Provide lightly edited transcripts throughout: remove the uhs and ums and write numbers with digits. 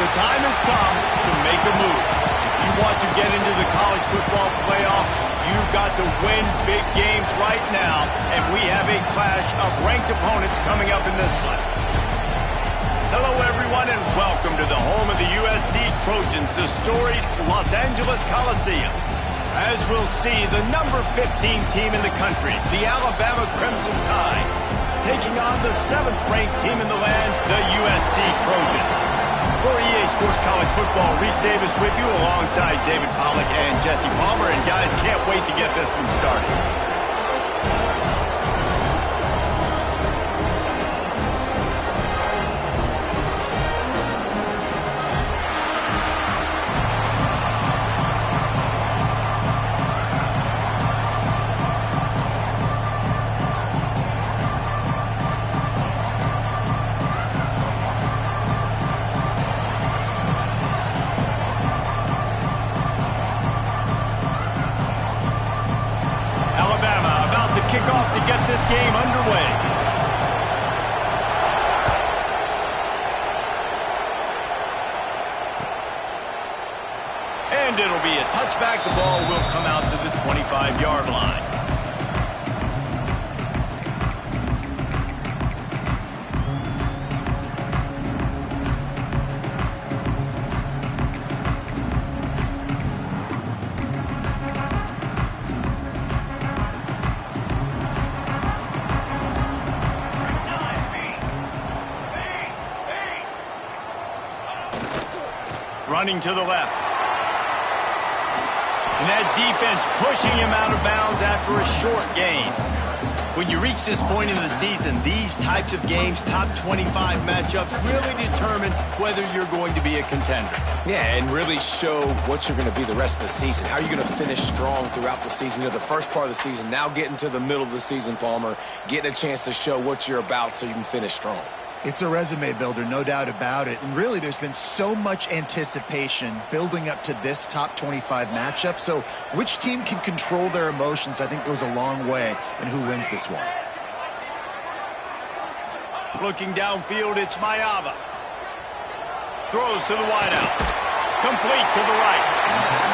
the time has come to make a move. If you want to get into the college football playoff, you've got to win big games right now, and we have a clash of ranked opponents coming up in this one. Hello, everyone, and welcome to the home of the USC Trojans, the storied Los Angeles Coliseum. As we'll see, the number 15 team in the country, the Alabama Crimson Tide, taking on the 7th-ranked team in the land, the USC Trojans. For EA Sports College Football, Reese Davis with you alongside David Pollack and Jesse Palmer. And guys, can't wait to get this one started. Kickoff to get this game underway. And it'll be a touchback. The ball will come out to the 25-yard line. Running to the left. And that defense pushing him out of bounds after a short gain. When you reach this point in the season, these types of games, top 25 matchups, really determine whether you're going to be a contender. Yeah, and really show what you're going to be the rest of the season. How are you going to finish strong throughout the season? You know, the first part of the season, now getting to the middle of the season, Palmer, getting a chance to show what you're about so you can finish strong. It's a resume builder, no doubt about it. And really, there's been so much anticipation building up to this top 25 matchup. So which team can control their emotions, I think, goes a long way in who wins this one. Looking downfield, it's Mayava. Throws to the wideout. Complete to the right.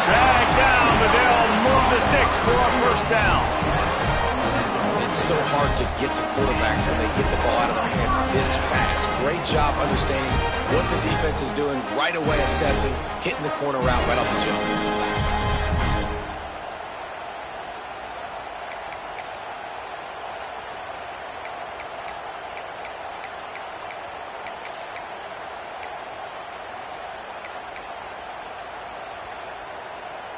Drag down, but they'll move the sticks for a first down. It's so hard to get to quarterbacks when they get the ball out of their hands this fast. Great job understanding what the defense is doing, right away assessing, hitting the corner route right off the jump.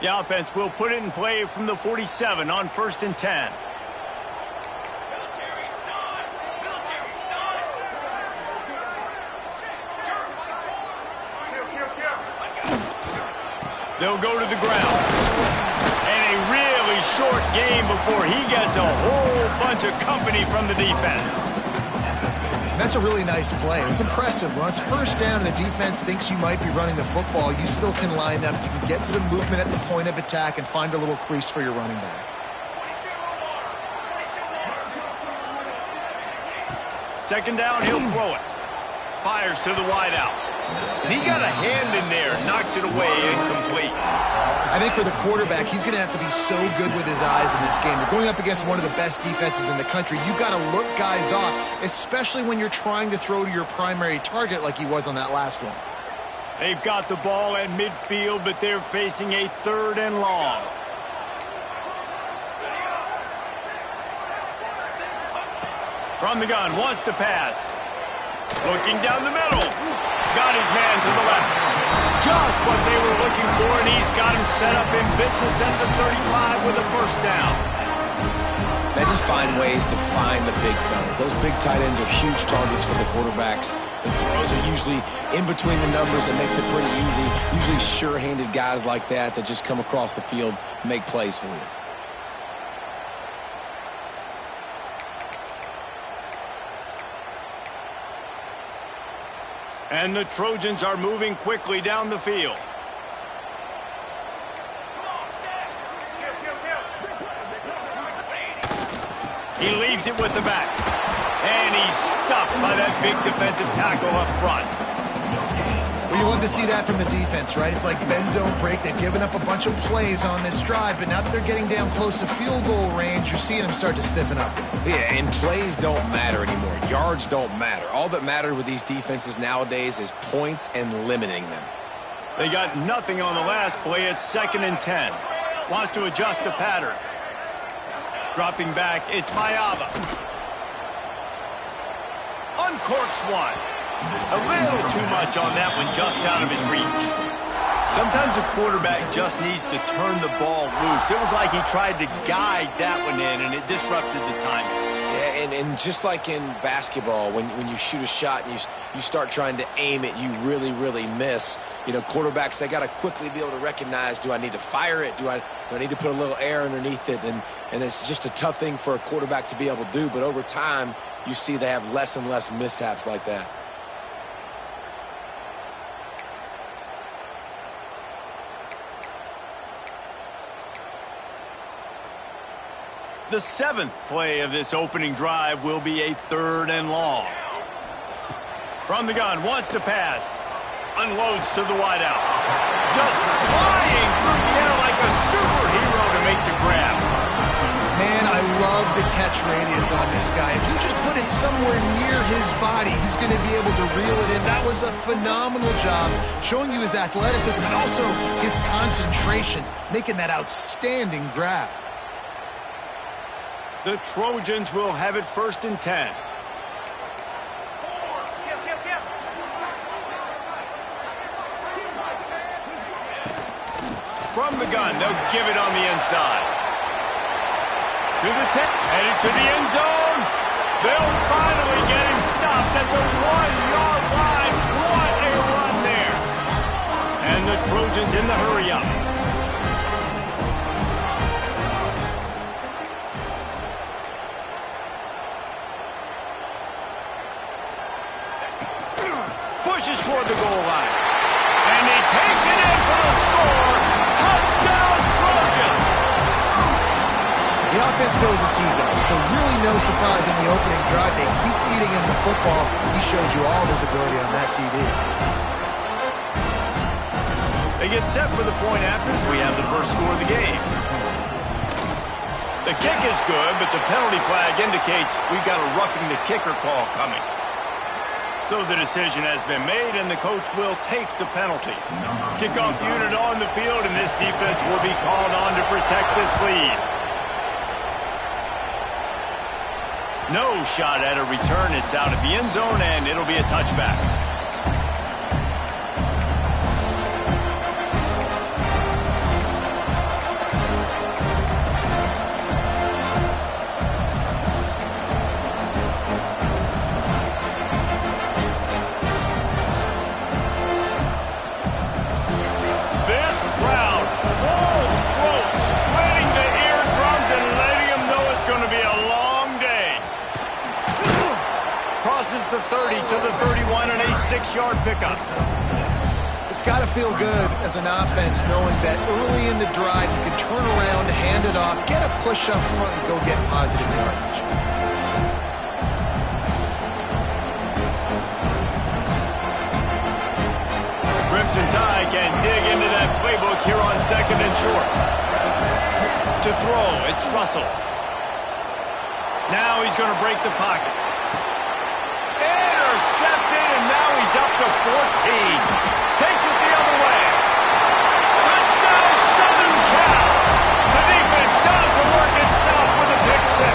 The offense will put it in play from the 47 on 1st and 10. They'll go to the ground. And a really short game before he gets a whole bunch of company from the defense. That's a really nice play. It's impressive. When it's first down and the defense thinks you might be running the football, you still can line up. You can get some movement at the point of attack and find a little crease for your running back. Second down, he'll throw it. Fires to the wideout. And he got a hand in there, knocks it away, incomplete. I think for the quarterback, he's going to have to be so good with his eyes in this game. You're going up against one of the best defenses in the country. You've got to look guys off, especially when you're trying to throw to your primary target like he was on that last one. They've got the ball at midfield, but they're facing a 3rd and long. From the gun, wants to pass. Looking down the middle. Got his man to the left. Just what they were looking for, and he's got him set up in business at the 35 with a first down. They just find ways to find the big fellas. Those big tight ends are huge targets for the quarterbacks. The throws are usually in between the numbers. It makes it pretty easy. Usually sure-handed guys like that just come across the field, make plays for you. And the Trojans are moving quickly down the field. He leaves it with the back. And he's stuffed by that big defensive tackle up front. Well, you love to see that from the defense, right? It's like bend, don't break. They've given up a bunch of plays on this drive, but now that they're getting down close to field goal range, you're seeing them start to stiffen up. Yeah, and plays don't matter anymore. Yards don't matter. All that matters with these defenses nowadays is points and limiting them. They got nothing on the last play. It's 2nd and 10. Wants to adjust the pattern. Dropping back, it's Mayava. Uncorks one. A little too much on that one, just out of his reach. Sometimes a quarterback just needs to turn the ball loose. It was like he tried to guide that one in, and it disrupted the timing. Yeah, and just like in basketball, when you shoot a shot and you start trying to aim it, you really miss. You know, quarterbacks, they got to quickly be able to recognize, do I need to fire it? Do I need to put a little air underneath it? And it's just a tough thing for a quarterback to be able to do. But over time, you see they have less and less mishaps like that. The 7th play of this opening drive will be a 3rd and long. From the gun, wants to pass. Unloads to the wideout. Just flying through the air like a superhero to make the grab. Man, I love the catch radius on this guy. If you just put it somewhere near his body, he's going to be able to reel it in. That was a phenomenal job, showing you his athleticism and also his concentration, making that outstanding grab. The Trojans will have it 1st and 10. From the gun, they'll give it on the inside. To the 10, headed to the end zone. They'll finally get him stopped at the 1-yard line. What a run there. And the Trojans in the hurry up. Pushes toward the goal line. And he takes it in for the score. Touchdown, Trojans! The offense goes as he goes, so really no surprise in the opening drive. They keep feeding him the football. He showed you all his ability on that TD. They get set for the point after as we have the first score of the game. The kick is good, but the penalty flag indicates we've got a roughing the kicker call coming. So the decision has been made, and the coach will take the penalty. Kickoff unit on the field, and this defense will be called on to protect this lead. No shot at a return. It's out of the end zone, and it'll be a touchback. Crosses the 30 to the 31 and a 6-yard pickup. It's got to feel good as an offense knowing that early in the drive you can turn around, hand it off, get a push up front, and go get positive yardage. Crimson Tide can dig into that playbook here on 2nd and short. To throw, it's Russell. Now he's going to break the pocket. Intercepted, and now he's up to 14. Takes it the other way. Touchdown, Southern Cal. The defense does the work itself with a pick 6.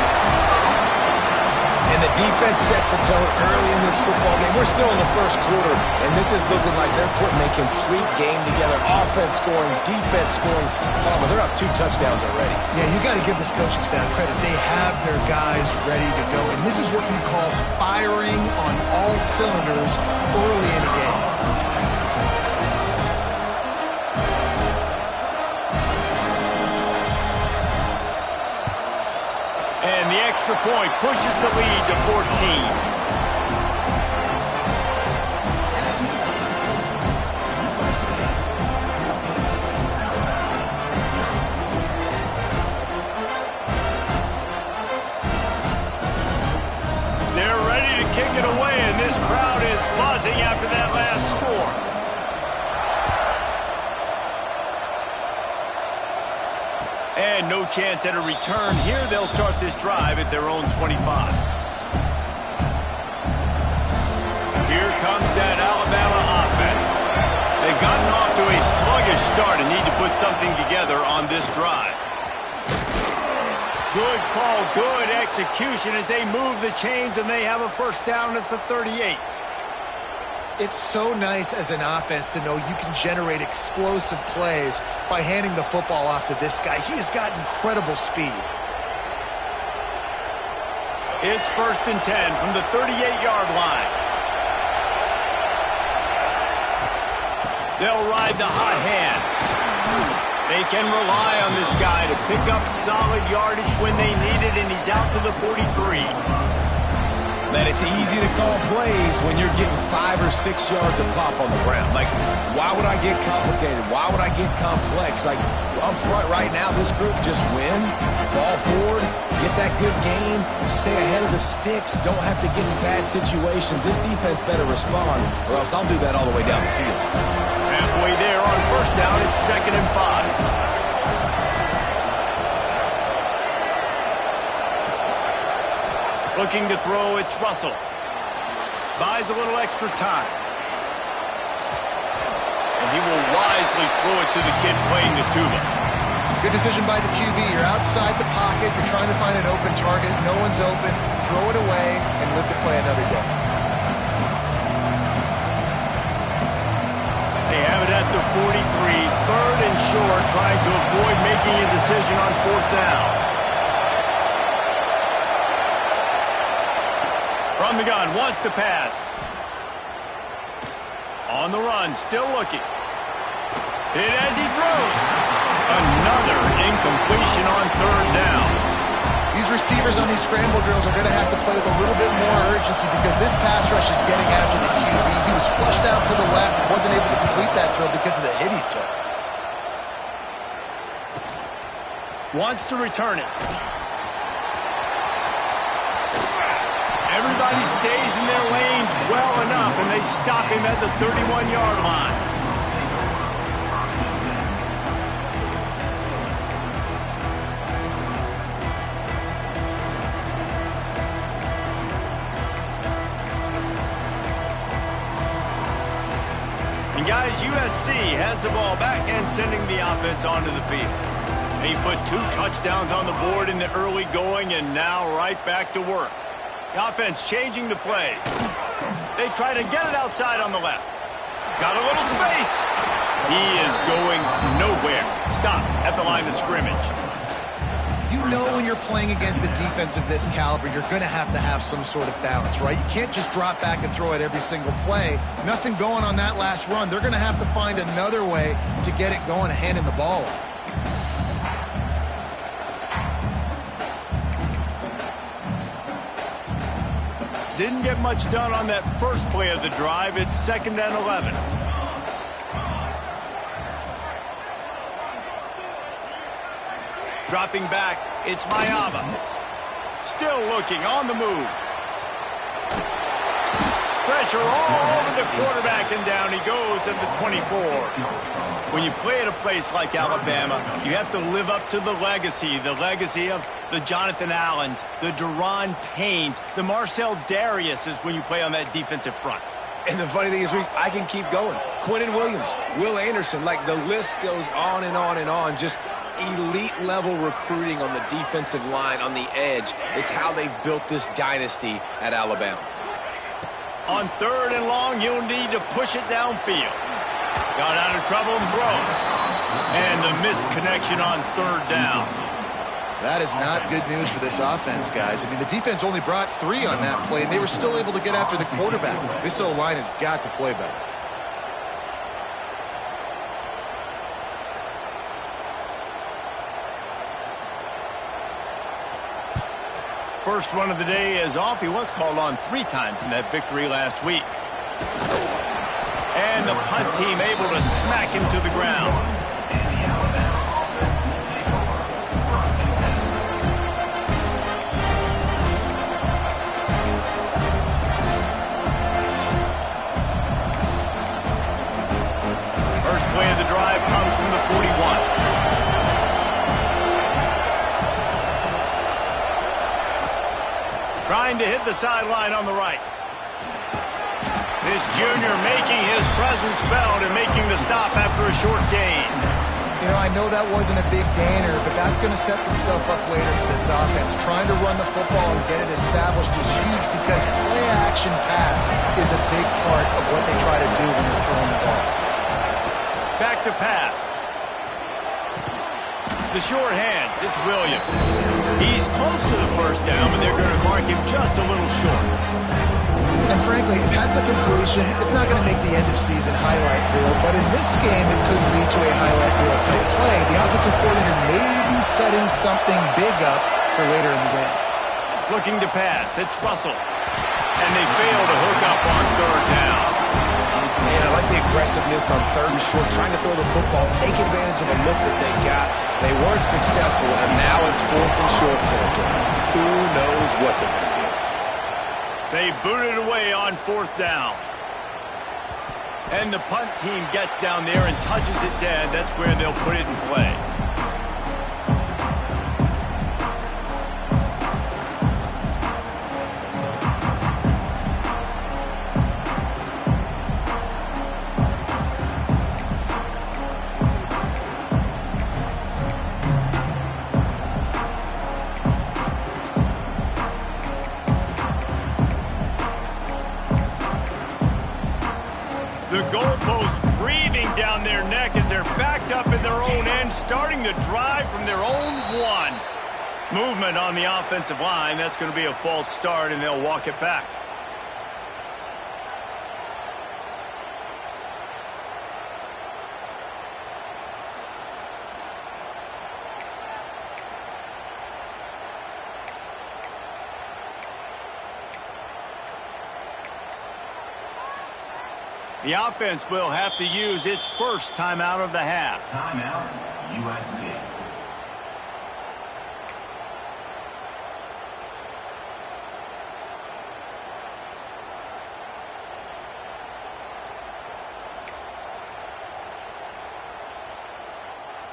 And the defense sets the tone early in this football game. We're still in the first quarter, and this is looking like they're putting a complete game together. Offense scoring, defense scoring. Palmer, they're up 2 touchdowns already. Yeah, you got to give this coaching staff credit. They have their guys ready to go, and this is what you call firing on all cylinders early in a game. And the extra point pushes the lead to 14. They're ready to kick it away, and this crowd is buzzing after that last score. And no chance at a return here. They'll start this drive at their own 25. Here comes that Alabama offense. They've gotten off to a sluggish start and need to put something together on this drive. Good call, good execution as they move the chains, and they have a first down at the 38. It's so nice as an offense to know you can generate explosive plays by handing the football off to this guy. He has got incredible speed. It's 1st and 10 from the 38-yard line. They'll ride the hot hand. They can rely on this guy to pick up solid yardage when they need it, and he's out to the 43. Man, it's easy to call plays when you're getting 5 or 6 yards of pop on the ground. Like, why would I get complicated? Why would I get complex? Like, up front right now, this group just win, fall forward, get that good gain, stay ahead of the sticks, don't have to get in bad situations. This defense better respond, or else I'll do that all the way down the field. Halfway there on first down, it's 2nd and 5. Looking to throw, it's Russell. Buys a little extra time. And he will wisely throw it to the kid playing the tuba. Good decision by the QB. You're outside the pocket. You're trying to find an open target. No one's open. Throw it away and live to play another day. They have it at the 43. 3rd and short, trying to avoid making a decision on 4th down. From the gun, wants to pass. On the run, still looking. Hit as he throws. Another incompletion on 3rd down. These receivers on these scramble drills are going to have to play with a little bit more urgency because this pass rush is getting after the QB. He was flushed out to the left and wasn't able to complete that throw because of the hit he took. Wants to return it. Everybody stays in their lanes well enough, and they stop him at the 31-yard line. And guys, USC has the ball back and sending the offense onto the field. He put 2 touchdowns on the board in the early going, and now right back to work. The offense changing the play. They try to get it outside on the left. Got a little space. He is going nowhere. Stop at the line of scrimmage. You know when you're playing against a defense of this caliber, you're going to have some sort of balance, right? You can't just drop back and throw it every single play. Nothing going on that last run. They're going to have to find another way to get it going and handing the ball off. Didn't get much done on that first play of the drive. It's 2nd and 11. Dropping back, it's Mayava. Still looking, on the move. Pressure all over the quarterback, and down he goes at the 24. When you play at a place like Alabama, you have to live up to the legacy of the Jonathan Allens, the Deron Paynes, the Marcel Dariuses when you play on that defensive front. And the funny thing is, Reese, I can keep going. Quentin Williams, Will Anderson, like the list goes on and on and on. Just elite level recruiting on the defensive line, on the edge, is how they built this dynasty at Alabama. On 3rd and long, you'll need to push it downfield. Got out of trouble and throws. And the missed connection on 3rd down. That is not good news for this offense, guys. I mean, the defense only brought 3 on that play, and they were still able to get after the quarterback. This O-line has got to play better. First run of the day is off. He was called on 3 times in that victory last week. And the punt team able to smack him to the ground. First play of the drive comes from the 41. trying to hit the sideline on the right. This junior making his presence felt and making the stop after a short gain. You know, I know that wasn't a big gainer, but that's going to set some stuff up later for this offense. Trying to run the football and get it established is huge because play-action pass is a big part of what they try to do when they're throwing the ball. Back to pass. The short hands, it's Williams. He's close to the first down, but they're going to mark him just a little short. And frankly, if that's a completion, it's not going to make the end-of-season highlight reel, but in this game, it could lead to a highlight reel type play. The offensive coordinator may be setting something big up for later in the game. Looking to pass, it's Russell. And they fail to hook up on third down. Man, I like the aggressiveness on third and short, trying to throw the football, take advantage of a look that they got. They weren't successful, and now it's fourth and short territory. Who knows what they're going to do? They boot it away on fourth down. And the punt team gets down there and touches it dead. That's where they'll put it in play. The goalpost breathing down their neck as they're backed up in their own end, starting the drive from their own one. Movement on the offensive line. That's going to be a false start, and they'll walk it back. The offense will have to use its first timeout of the half. Timeout, USC.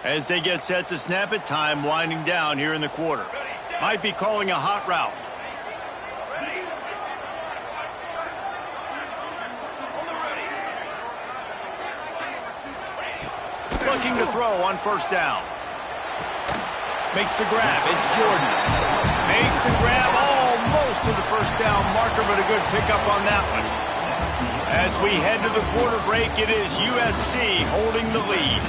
As they get set to snap it, time winding down here in the quarter. Might be calling a hot route. Looking to throw on first down. Makes the grab. It's Jordan. Makes the grab almost to the first down marker, but a good pickup on that one. As we head to the quarter break, it is USC holding the lead.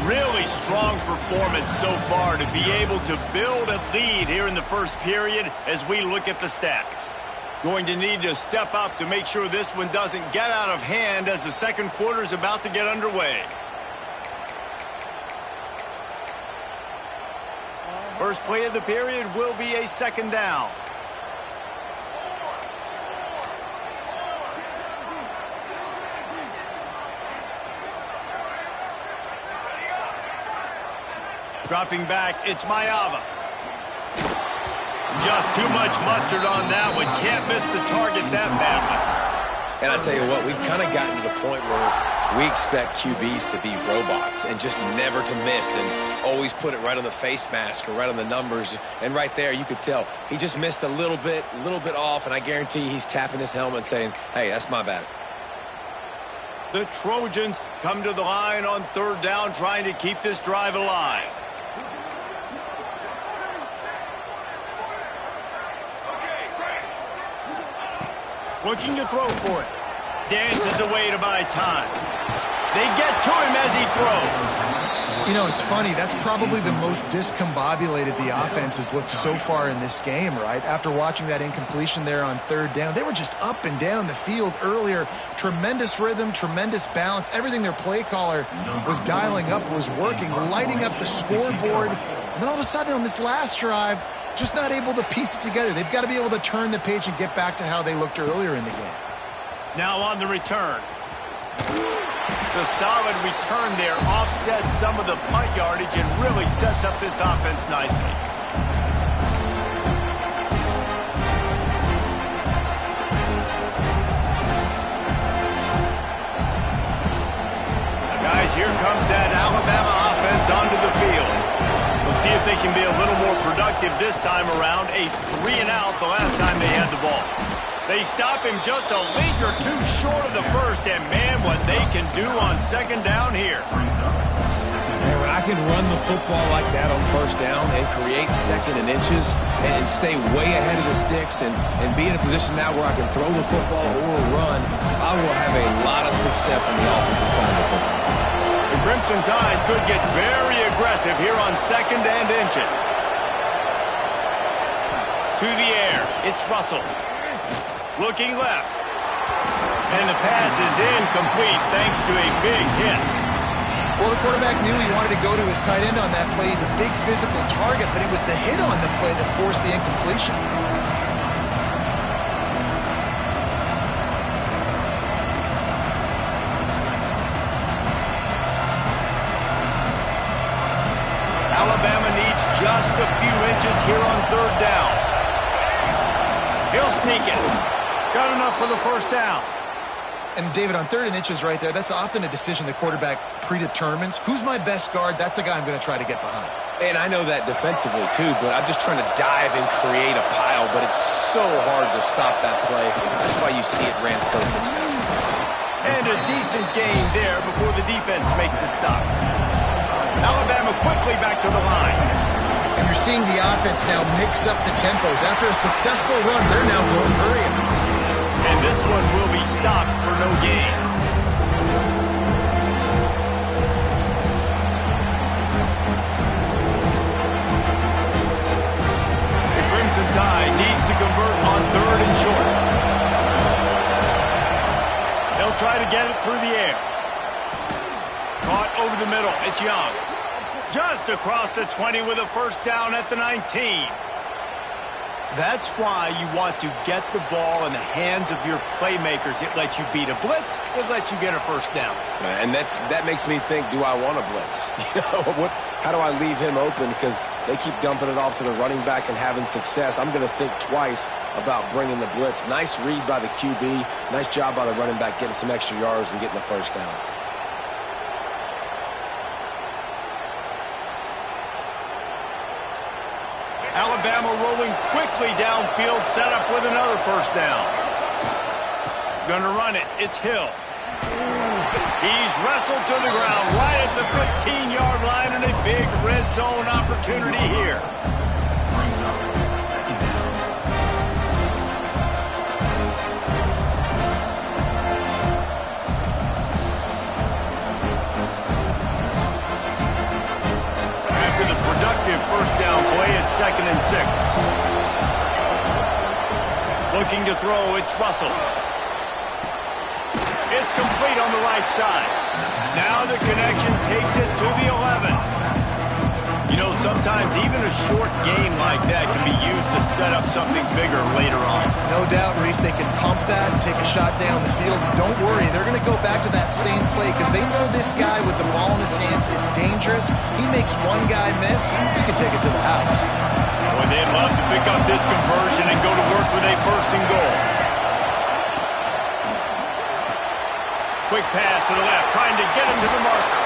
Really strong performance so far to be able to build a lead here in the first period as we look at the stats. Going to need to step up to make sure this one doesn't get out of hand as the second quarter is about to get underway. First play of the period will be a second down. Dropping back, it's Mayava. Just too much mustard on that one. Can't miss the target that badly. And I tell you what, we've kind of gotten to the point where we expect QBs to be robots and just never to miss and always put it right on the face mask or right on the numbers. And right there, you could tell he just missed a little bit off, and I guarantee he's tapping his helmet saying, hey, that's my bad. The Trojans come to the line on third down, trying to keep this drive alive. Looking to throw for it. Dances away to buy time. They get to him as he throws. You know, it's funny. That's probably the most discombobulated the offense has looked so far in this game, right? After watching that incompletion there on third down, they were just up and down the field earlier. Tremendous rhythm, tremendous balance. Everything their play caller was dialing up was working, lighting up the scoreboard. And then all of a sudden on this last drive, just not able to piece it together. They've got to be able to turn the page and get back to how they looked earlier in the game. Now on the return. The solid return there offsets some of the punt yardage and really sets up this offense nicely. Now guys, here comes that Alabama offense onto the field. We'll see if if they can be a little more productive this time around. A 3-and-out the last time they had the ball. They stop him just a league or two short of the first, and man, what they can do on second down here. Man, when I can run the football like that on first down and create second and inches and stay way ahead of the sticks and be in a position now where I can throw the football or run, I will have a lot of success on the offensive side of the football. The Crimson Tide could get very aggressive here on second and inches. To the air, it's Russell. Looking left. And the pass is incomplete thanks to a big hit. Well, the quarterback knew he wanted to go to his tight end on that play. He's a big physical target, but it was the hit on the play that forced the incompletion. Alabama needs just a few inches here on third down. He'll sneak it. Got enough for the first down. And, David, on third and inches right there, that's often a decision the quarterback predetermines. Who's my best guard? That's the guy I'm going to try to get behind. And I know that defensively, too, but I'm just trying to dive and create a pile, but it's so hard to stop that play. That's why you see it ran so successful. And a decent gain there before the defense makes the stop. Alabama quickly back to the line. And you're seeing the offense now mix up the tempos. After a successful run, they're now going hurrying. And this one will be stopped for no gain. The Crimson Tide needs to convert on third and short. They'll try to get it through the air. Caught over the middle. It's Young. Just across the 20 with a first down at the 19. That's why you want to get the ball in the hands of your playmakers. It lets you beat a blitz. It lets you get a first down. And that makes me think, do I want to blitz? How do I leave him open? Because they keep dumping it off to the running back and having success. I'm going to think twice about bringing the blitz. Nice read by the QB. Nice job by the running back getting some extra yards and getting the first down. Alabama rolling quickly downfield, set up with another first down. Gonna run it. It's Hill. He's wrestled to the ground right at the 15-yard line, and a big red zone opportunity here. The productive first down play at 2nd and 6. Looking to throw, it's Russell. It's complete on the right side. Now the connection takes it to the 11. You know, sometimes even a short game like that can be used to set up something bigger later on. No doubt, Reese, they can pump that and take a shot down the field. Don't worry, they're going to go back to that same play because they know this guy with the ball in his hands is dangerous. He makes one guy miss, he can take it to the house. Boy, they'd love to pick up this conversion and go to work with a first and goal. Quick pass to the left, trying to get him to the marker.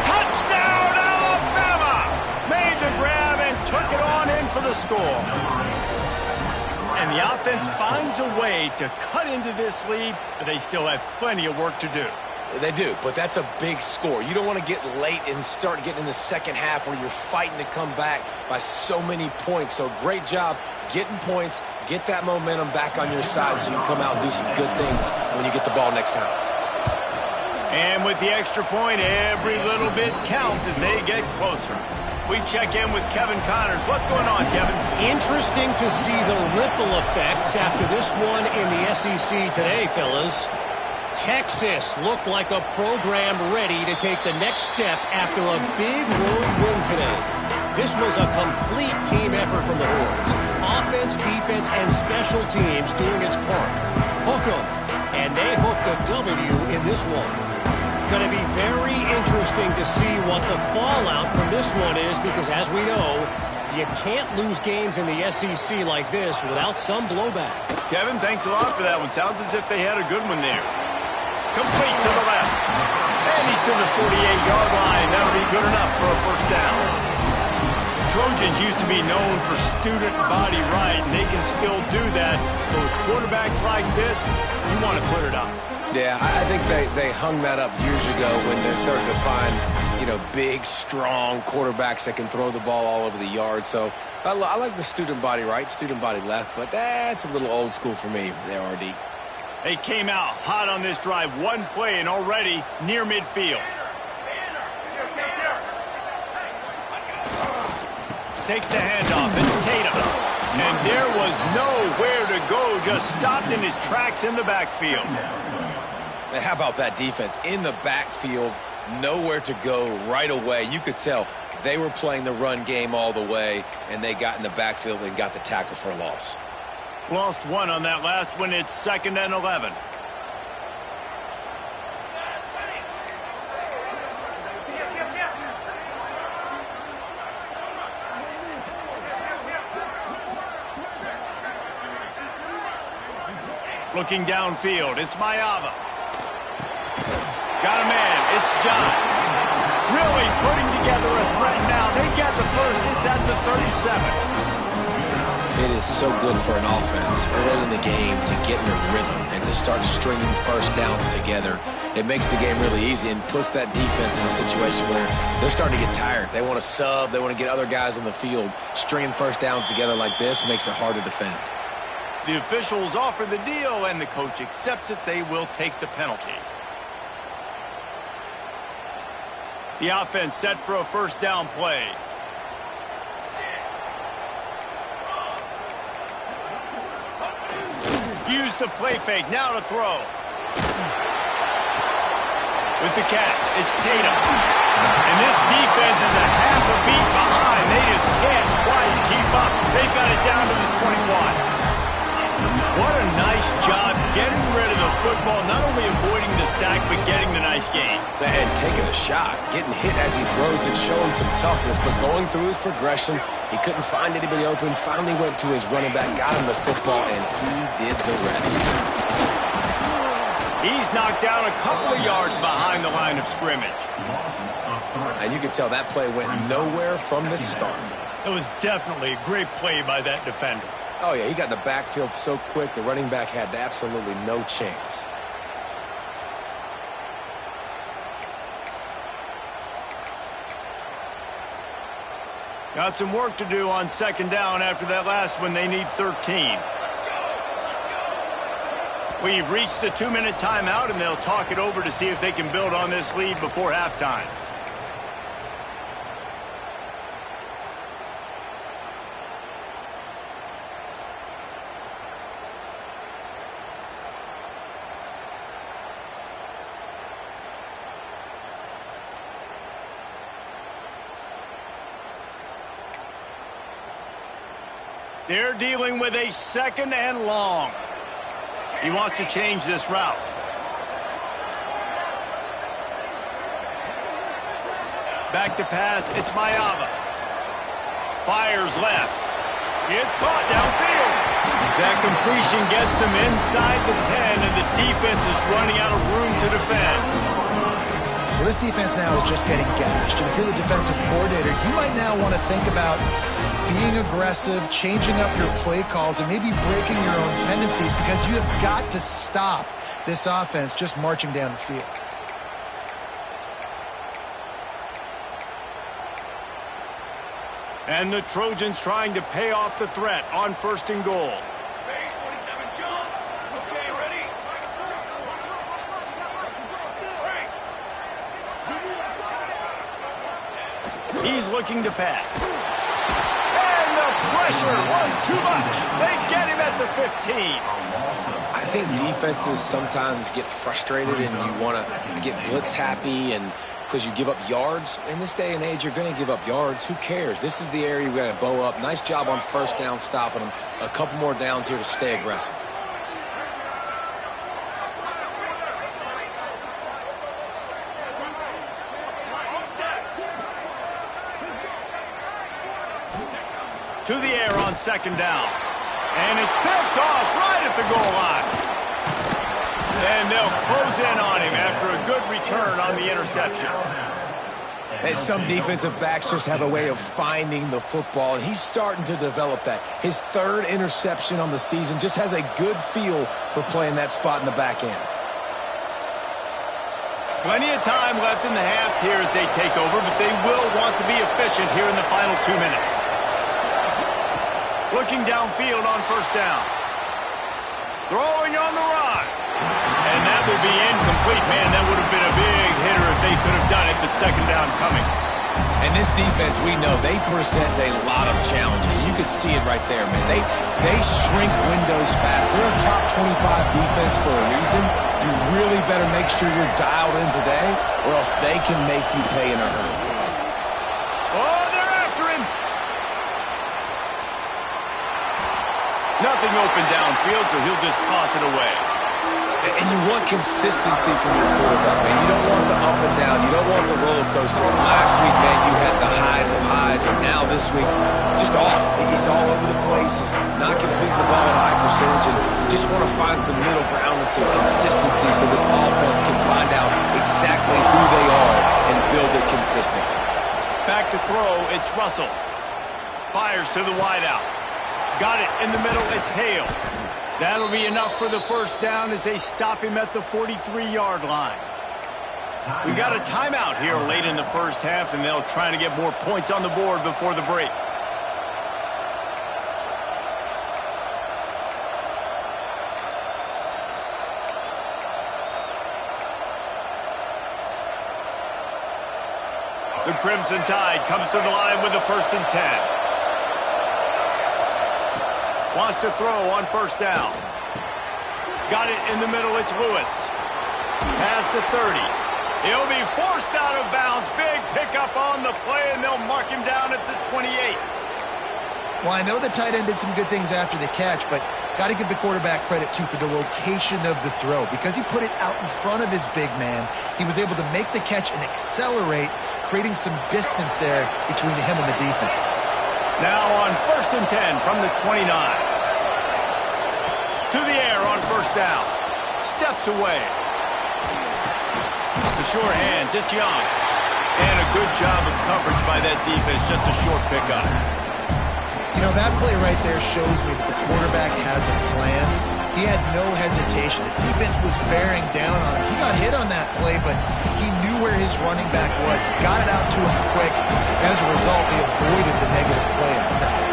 Touchdown, Alabama! Made the grab and took it on in for the score. And the offense finds a way to cut into this lead, but they still have plenty of work to do. They do, but that's a big score. You don't want to get late and start getting in the second half where you're fighting to come back by so many points. So great job getting points, get that momentum back on your side so you can come out and do some good things when you get the ball next time. And with the extra point, every little bit counts as they get closer. We check in with Kevin Connors. What's going on, Kevin? Interesting to see the ripple effects after this one in the SEC today, fellas. Texas looked like a program ready to take the next step after a big road win today. This was a complete team effort from the Horns. Offense, defense, and special teams doing its part. Hook 'em, and they hooked a W in this one. Going to be very interesting to see what the fallout from this one is because, as we know, you can't lose games in the SEC like this without some blowback. Kevin, thanks a lot for that one. Sounds as if they had a good one there. Complete to the left. And he's to the 48-yard line. That'll be good enough for a first down. Trojans used to be known for student body right, and they can still do that. But with quarterbacks like this, you want to put it up. Yeah, I think they hung that up years ago when they started to find, big, strong quarterbacks that can throw the ball all over the yard. So I like the student body right, student body left, but that's a little old school for me there, RD. They came out hot on this drive. One play and already near midfield. Takes the handoff. It's Tatum. And there was nowhere to go. Just stopped in his tracks in the backfield. Now, how about that defense? In the backfield, nowhere to go right away. You could tell they were playing the run game all the way, and they got in the backfield and got the tackle for a loss. Lost one on that last one. It's 2nd and 11. Looking downfield, it's Mayava. Got a man, it's John. Really putting together a threat now. They got the first, it's at the 37. It is so good for an offense early in the game to get in a rhythm and to start stringing first downs together. It makes the game really easy and puts that defense in a situation where they're starting to get tired. They want to sub, they want to get other guys in the field. Stringing first downs together like this makes it hard to defend. The officials offer the deal, and the coach accepts it. They will take the penalty. The offense set for a first down play. Use the play fake. Now to throw. With the catch, it's Tatum. And this defense is a half a beat behind. They just can't quite keep up. They've got it down to the 21. What a nice job getting rid of the football, not only avoiding the sack, but getting the nice gain. And taking a shot, getting hit as he throws it, showing some toughness, but going through his progression, he couldn't find anybody open, finally went to his running back, got him the football, and he did the rest. He's knocked down a couple of yards behind the line of scrimmage. And you could tell that play went nowhere from the start. It was definitely a great play by that defender. Oh, yeah, he got in the backfield so quick, the running back had absolutely no chance. Got some work to do on 2nd down after that last one. They need 13. We've reached the 2-minute timeout, and they'll talk it over to see if they can build on this lead before halftime. They're dealing with a 2nd and long. He wants to change this route. Back to pass, it's Mayava. Fires left. It's caught downfield. That completion gets them inside the 10, and the defense is running out of room to defend. Well, this defense now is just getting gashed. And if you're the defensive coordinator, you might now want to think about being aggressive, changing up your play calls, and maybe breaking your own tendencies, because you have got to stop this offense just marching down the field. And the Trojans trying to pay off the threat on 1st and goal. He's looking to pass. And the pressure was too much. They get him at the 15. I think defenses sometimes get frustrated and you want to get blitz happy, and because you give up yards. In this day and age, you're going to give up yards. Who cares? This is the area we got to bow up. Nice job on 1st down stopping them. A couple more downs here to stay aggressive. To the air on 2nd down. And it's picked off right at the goal line. And they'll close in on him after a good return on the interception. And some defensive backs just have a way of finding the football, and he's starting to develop that. His third interception on the season, just has a good feel for playing that spot in the back end. Plenty of time left in the half here as they take over, but they will want to be efficient here in the final 2 minutes. Looking downfield on first down. Throwing on the run. And that will be incomplete. Man, that would have been a big hitter if they could have done it, but second down coming. And this defense, we know, they present a lot of challenges. You can see it right there, man. They shrink windows fast. They're a top 25 defense for a reason. You really better make sure you're dialed in today, or else they can make you pay in a hurry. Oh, they're after him. Nothing open downfield, so he'll just toss it away. And you want consistency from your quarterback, man. You don't want the up and down. You don't want the roller coaster. And last week, man, you had the highs of highs, and now this week, just off. He's all over the place. He's not completing the ball at a high percentage, and you just want to find some middle ground and some consistency so this offense can find out exactly who they are and build it consistently. Back to throw, it's Russell. Fires to the wideout. Got it in the middle, it's Hale. That'll be enough for the first down as they stop him at the 43-yard line. We got a timeout here late in the first half, and they'll try to get more points on the board before the break. The Crimson Tide comes to the line with the 1st and 10. Wants to throw on first down. Got it in the middle, it's Lewis. Pass to 30. He'll be forced out of bounds. Big pickup on the play, and they'll mark him down at the 28. Well, I know the tight end did some good things after the catch, but got to give the quarterback credit, too, for the location of the throw. Because he put it out in front of his big man, he was able to make the catch and accelerate, creating some distance there between him and the defense. Now on 1st and 10 from the 29. To the air on first down. Steps away. The sure hands, it's Young. And a good job of coverage by that defense, just a short pickup. You know, that play right there shows me that the quarterback has a plan. He had no hesitation. The defense was bearing down on him. He got hit on that play, but he knew where his running back was, got it out to him quick. As a result, he avoided the negative play and sack.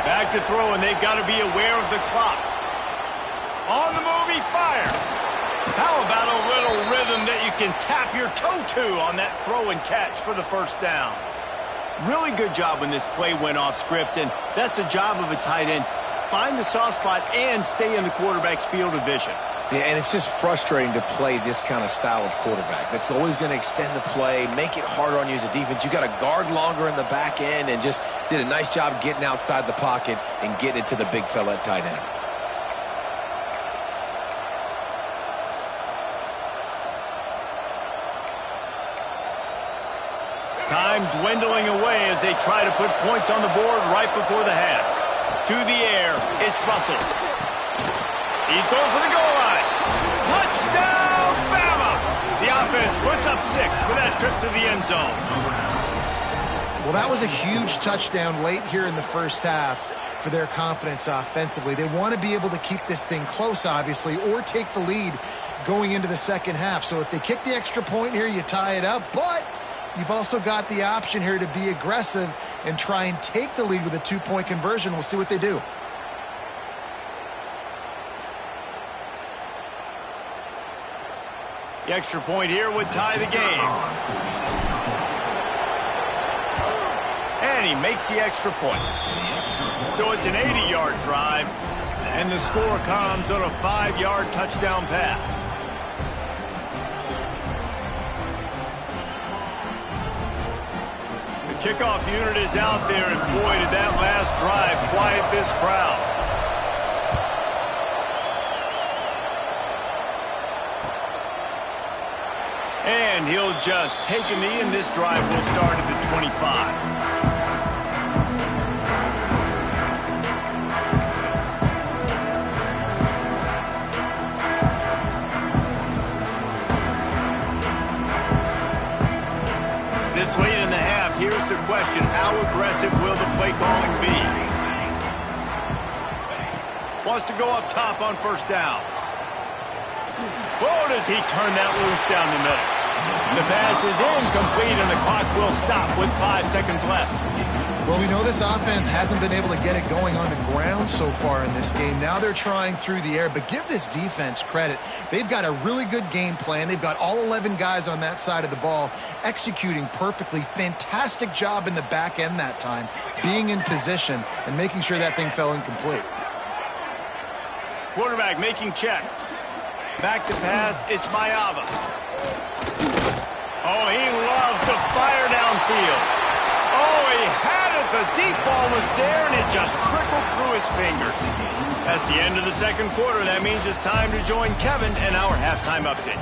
Back to throw, and they've got to be aware of the clock. On the move, he fires. How about a little rhythm that you can tap your toe to on that throw and catch for the first down? Really good job when this play went off script, and that's the job of a tight end. Find the soft spot and stay in the quarterback's field of vision. Yeah, and it's just frustrating to play this kind of style of quarterback. That's always going to extend the play, make it harder on you as a defense. You got to guard longer in the back end, and just did a nice job getting outside the pocket and getting it to the big fella at tight end. Time dwindling away as they try to put points on the board right before the half. To the air, it's Russell. He's going for the goal line. Touchdown, Bama! The offense puts up 6 with that trip to the end zone. Well, that was a huge touchdown late here in the first half for their confidence offensively. They want to be able to keep this thing close, obviously, or take the lead going into the second half. So if they kick the extra point here, you tie it up, but you've also got the option here to be aggressive and try and take the lead with a 2-point conversion. We'll see what they do. The extra point here would tie the game. And he makes the extra point. So it's an 80-yard drive, and the score comes on a 5-yard touchdown pass. Kickoff unit is out there, and boy, did that last drive quiet this crowd. And he'll just take a knee, and this drive will start at the 25. wants to go up top on first down. Oh, does he turn that loose down the middle? The pass is incomplete, and the clock will stop with 5 seconds left. Well, we know this offense hasn't been able to get it going on the ground so far in this game. Now they're trying through the air, but give this defense credit. They've got a really good game plan. They've got all 11 guys on that side of the ball executing perfectly. Fantastic job in the back end that time, being in position and making sure that thing fell incomplete. Quarterback making checks. Back to pass, it's Mayava. Oh, he loves to fire downfield. Oh, he had it. The deep ball was there, and it just trickled through his fingers. That's the end of the second quarter. That means it's time to join Kevin in our halftime update.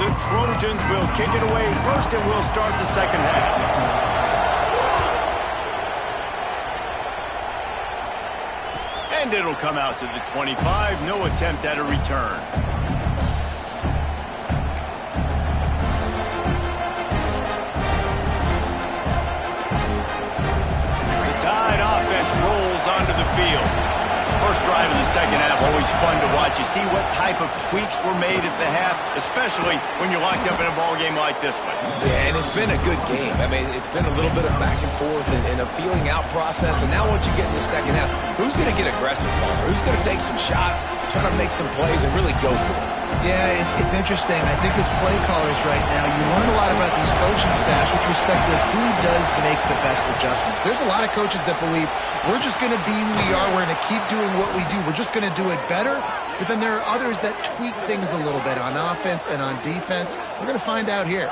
The Trojans will kick it away first, and we'll start the second half. And it'll come out to the 25. No attempt at a return. Onto the field. First drive of the second half, always fun to watch. You see what type of tweaks were made at the half, especially when you're locked up in a ball game like this one. Yeah, and it's been a good game. I mean, it's been a little bit of back and forth and a feeling out process. And now once you get in the second half, who's going to get aggressive, Palmer? Who's going to take some shots, try to make some plays, and really go for it? Yeah, it's interesting. I think as play callers right now, you learn a lot about these coaching staffs with respect to who does make the best adjustments. There's a lot of coaches that believe we're just going to be who we are. We're going to keep doing what we do. We're just going to do it better. But then there are others that tweak things a little bit on offense and on defense. We're going to find out here.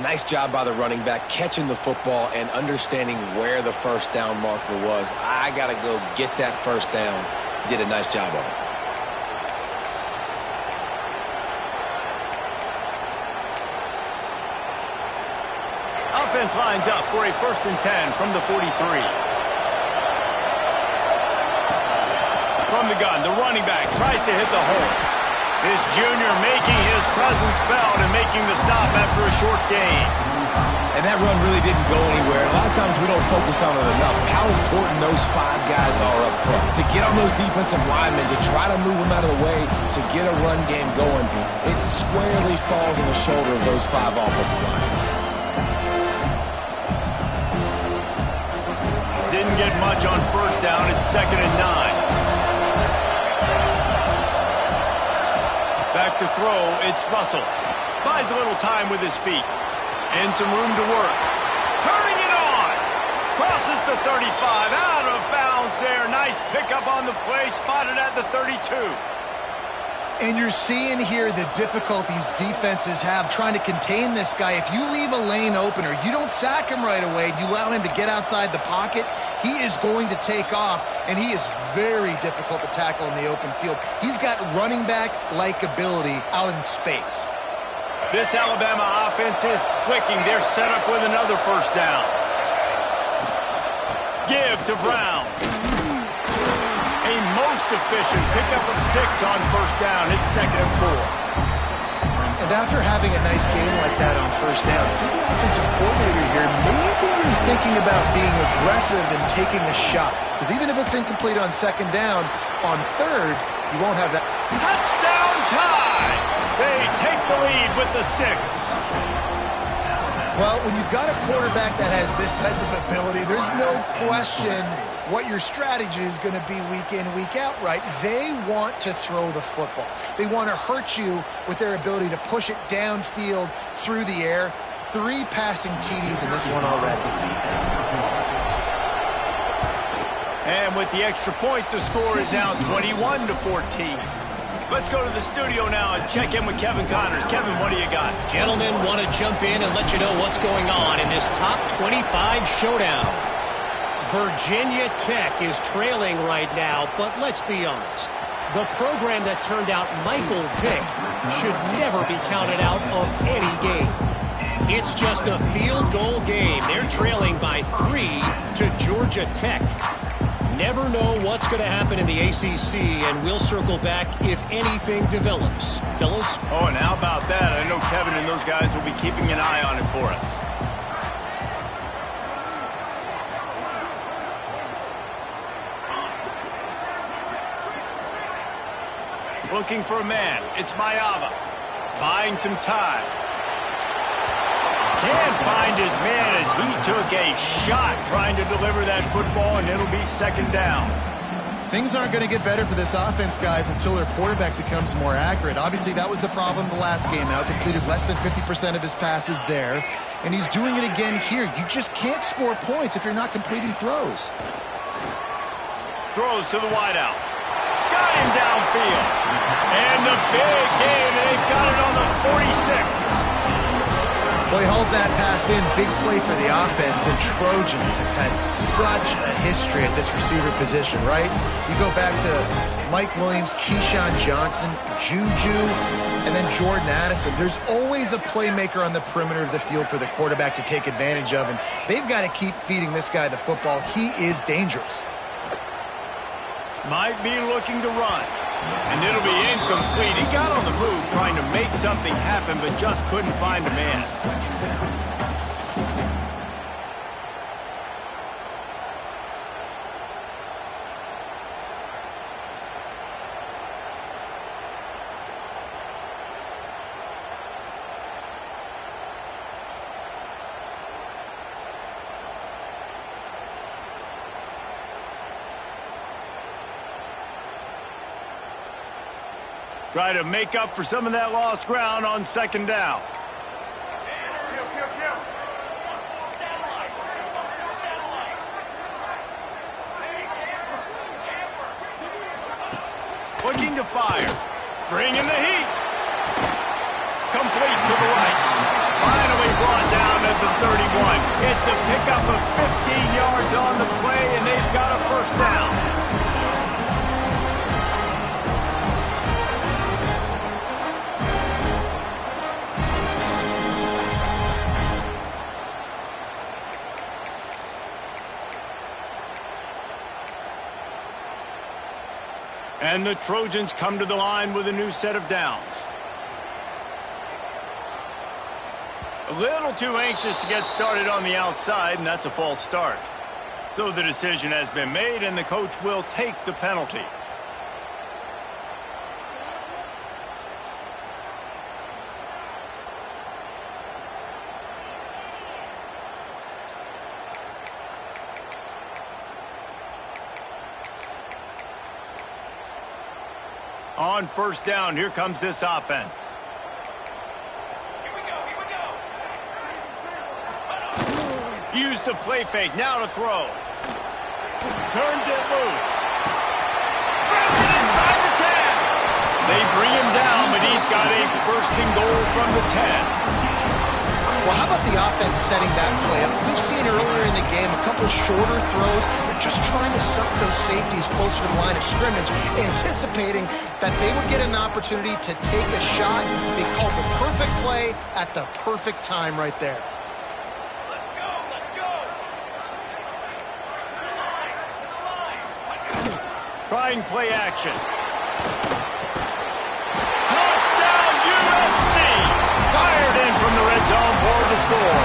Nice job by the running back, catching the football and understanding where the first down marker was. I got to go get that first down. He did a nice job of it. Offense lines up for a 1st and 10 from the 43. From the gun, the running back tries to hit the hole. This junior making his presence felt and making the stop after a short gain. And that run really didn't go anywhere. A lot of times we don't focus on it enough. How important those 5 guys are up front. To get on those defensive linemen, to try to move them out of the way, to get a run game going, it squarely falls on the shoulder of those 5 offensive linemen. Didn't get much on first down. It's 2nd and 9. Back to throw. It's Russell. Buys a little time with his feet. And some room to work. Turning it on. Crosses the 35. Out of bounds there. Nice pickup on the play. Spotted at the 32. And you're seeing here the difficulties defenses have trying to contain this guy. If you leave a lane open or you don't sack him right away, you allow him to get outside the pocket, he is going to take off, and he is very difficult to tackle in the open field. He's got running back-like ability out in space. This Alabama offense is clicking. They're set up with another first down. Give to Brown. A most efficient pickup of 6 on first down. It's 2nd and 4. And after having a nice game like that on first down, if you're the offensive coordinator here, maybe you're thinking about being aggressive and taking a shot. Because even if it's incomplete on 2nd down, on 3rd, you won't have that. Touchdown tie! They take the lead with the 6. Well, when you've got a quarterback that has this type of ability, there's no question what your strategy is going to be week in, week out, right? They want to throw the football. They want to hurt you with their ability to push it downfield through the air. 3 passing TDs in this one already. And with the extra point, the score is now 21-14. Let's go to the studio now and check in with Kevin Connors. Kevin, what do you got? Gentlemen, want to jump in and let you know what's going on in this top 25 showdown. Virginia Tech is trailing right now, but let's be honest. The program that turned out Michael Vick should never be counted out of any game. It's just a field goal game. They're trailing by 3 to Georgia Tech. Never know what's going to happen in the ACC, and we'll circle back if anything develops. Fellas? Oh, and how about that? I know Kevin and those guys will be keeping an eye on it for us. Looking for a man. It's Mayava. Buying some time. Can't find his man as he took a shot trying to deliver that football, and it'll be second down. Things aren't going to get better for this offense, guys, until their quarterback becomes more accurate. Obviously, that was the problem the last game out. Completed less than 50% of his passes there, and he's doing it again here. You just can't score points if you're not completing throws. Throws to the wideout. Got him downfield. And the big game, and they've got it on the 46. Well, he hauls that pass in. Big play for the offense. The Trojans have had such a history at this receiver position, right? You go back to Mike Williams, Keyshawn Johnson, Juju, and then Jordan Addison. There's always a playmaker on the perimeter of the field for the quarterback to take advantage of, and they've got to keep feeding this guy the football. He is dangerous. Might be looking to run. And it'll be incomplete. He got on the move trying to make something happen, but just couldn't find a man. Try to make up for some of that lost ground on second down. Looking to fire. Bringing the heat. Complete to the right. Finally brought down at the 31. It's a pickup of 15 yards on the play, and they've got a first down. And the Trojans come to the line with a new set of downs. A little too anxious to get started on the outside, and that's a false start. So the decision has been made, and the coach will take the penalty. On first down, here comes this offense. Here we go. Used the play fake, now to throw. Turns it loose. Grabs it inside the 10. They bring him down, but he's got a first and goal from the 10. Well, how about the offense setting that play up? We've seen earlier in the game a couple shorter throws. They're just trying to suck those safeties closer to the line of scrimmage, anticipating that they would get an opportunity to take a shot. They called the perfect play at the perfect time right there. Let's go. To the line. Trying play action. Touchdown USC! Fired in from the red zone for the score.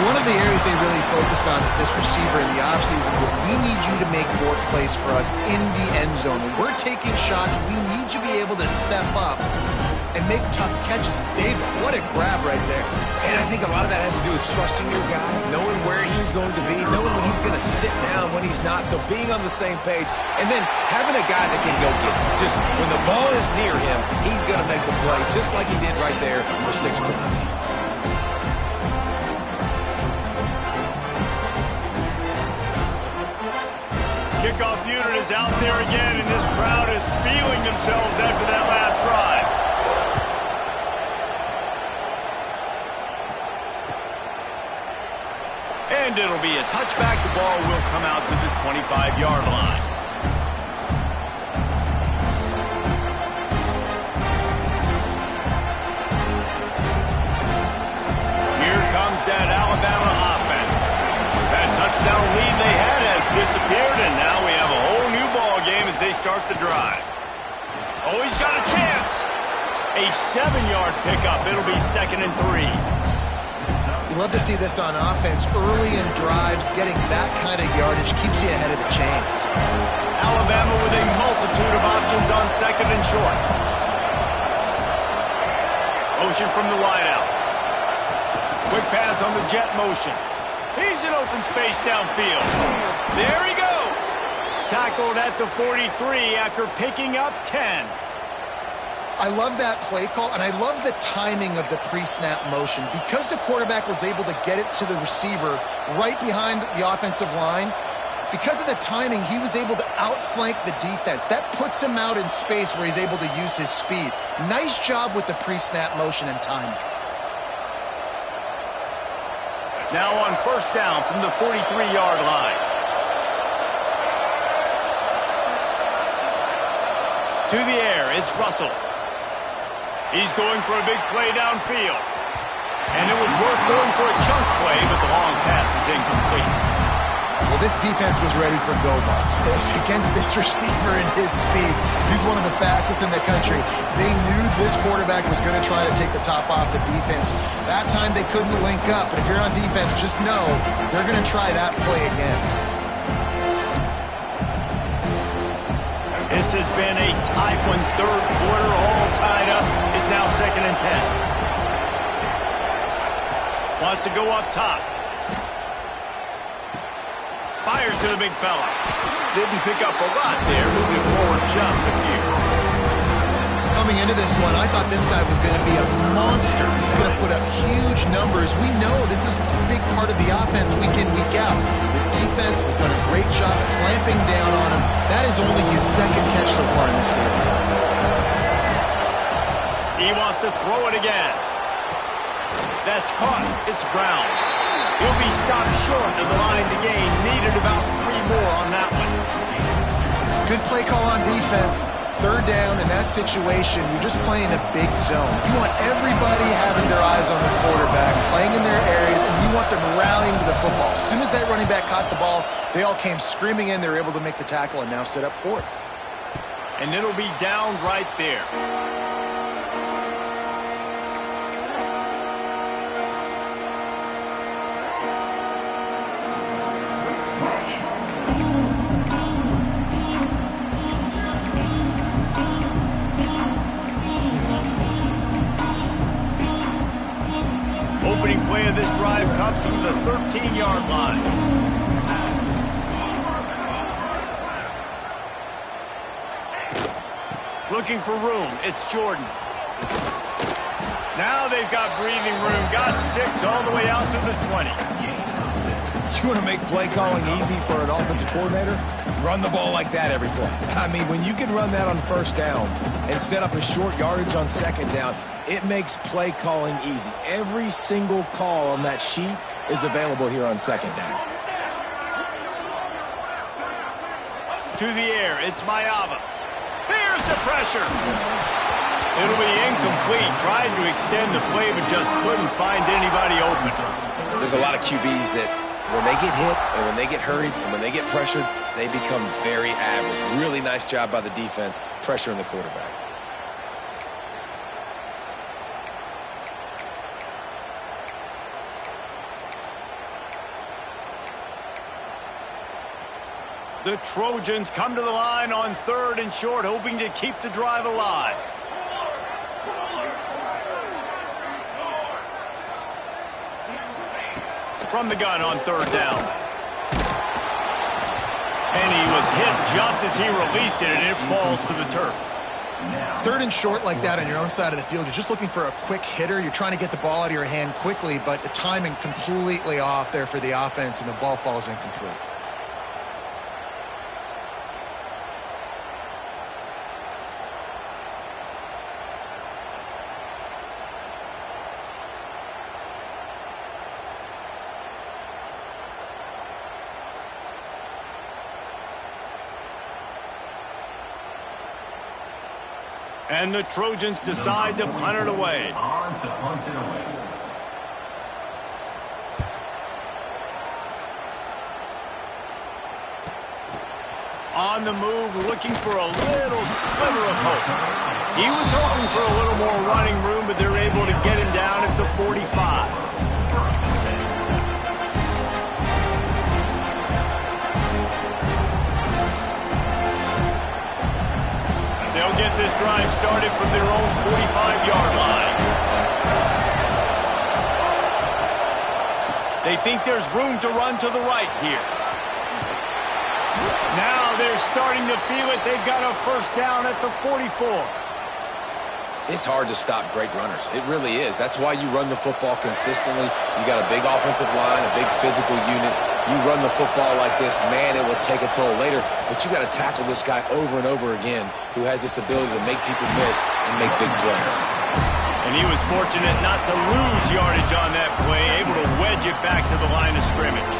One of the areas they really focused on with this receiver in the offseason was we need you to make more plays for us in the end zone. When we're taking shots, we need you to be able to step up and make tough catches. David, what a grab right there. And I think a lot of that has to do with trusting your guy, knowing where he's going to be, knowing when he's going to sit down, when he's not. So being on the same page, and then having a guy that can go get it. Just when the ball is near him, he's going to make the play, just like he did right there for 6 points. Kickoff unit is out there again, and this crowd is feeling themselves after that last drive. And it'll be a touchback. The ball will come out to the 25-yard line. Here comes that Alabama offense. That touchdown lead they had has disappeared, and now we have a whole new ball game as they start the drive. Oh, he's got a chance. A 7-yard pickup. It'll be 2nd and 3. You love to see this on offense. Early in drives, getting that kind of yardage keeps you ahead of the chains. Alabama with a multitude of options on second and short. Motion from the wideout. Quick pass on the jet motion. He's in open space downfield. There he goes. Tackled at the 43 after picking up 10. I love that play call, and I love the timing of the pre-snap motion. Because the quarterback was able to get it to the receiver right behind the offensive line, because of the timing, he was able to outflank the defense. That puts him out in space where he's able to use his speed. Nice job with the pre-snap motion and timing. Now on first down from the 43-yard line. To the air, it's Russell. He's going for a big play downfield. And it was worth going for a chunk play, but the long pass is incomplete. Well, this defense was ready for go balls. Against this receiver and his speed, he's one of the fastest in the country. They knew this quarterback was going to try to take the top off the defense. That time they couldn't link up, but if you're on defense, just know they're going to try that play again. This has been a tight one. Third quarter, all tied up. Is now second and 10. Wants to go up top. Fires to the big fella. Didn't pick up a lot there. Moving forward just a few. Coming into this one, I thought this guy was going to be a monster. He's going to put up huge numbers. We know this is a big part of the offense week in, week out. The defense has done a great job clamping down on him. That is only his second catch so far in this game. He wants to throw it again. That's caught. It's Brown. He'll be stopped short of the line to gain. Needed about 3 more on that one. Good play call on defense. Third down in that situation, you're just playing a big zone. You want everybody having their eyes on the quarterback, playing in their areas, and you want them rallying to the football. As soon as that running back caught the ball, they all came screaming in. They were able to make the tackle and now set up fourth. And it'll be down right there. Opening play of this drive comes from the 13-yard line. Looking for room. It's Jordan. Now they've got breathing room. Got 6 all the way out to the 20. You want to make play calling easy for an offensive coordinator? Run the ball like that every play. I mean, when you can run that on first down and set up a short yardage on second down, it makes play calling easy. Every single call on that sheet is available here on second down. To the air, it's Mayava. Here's the pressure. It'll be incomplete. Tried to extend the play, but just couldn't find anybody open. There's a lot of QBs that when they get hit and when they get hurried and when they get pressured, they become very average. Really nice job by the defense pressuring the quarterback. The Trojans come to the line on third and short, hoping to keep the drive alive. From the gun on third down. And he was hit just as he released it, and it falls to the turf. Third and short like that on your own side of the field, you're just looking for a quick hitter. You're trying to get the ball out of your hand quickly, but the timing completely off there for the offense, and the ball falls incomplete. And the Trojans decide to punt it away. On the move, looking for a little sliver of hope. He was hoping for a little more running room, but they're able to get him down at the 45. drive started from their own 45-yard line. They think there's room to run to the right here. Now they're starting to feel it. They've got a first down at the 44. It's hard to stop great runners. It really is. That's why you run the football consistently. You got a big offensive line, a big physical unit. You run the football like this, man, it will take a toll later. But you got to tackle this guy over and over again who has this ability to make people miss and make big plays. And he was fortunate not to lose yardage on that play, able to wedge it back to the line of scrimmage.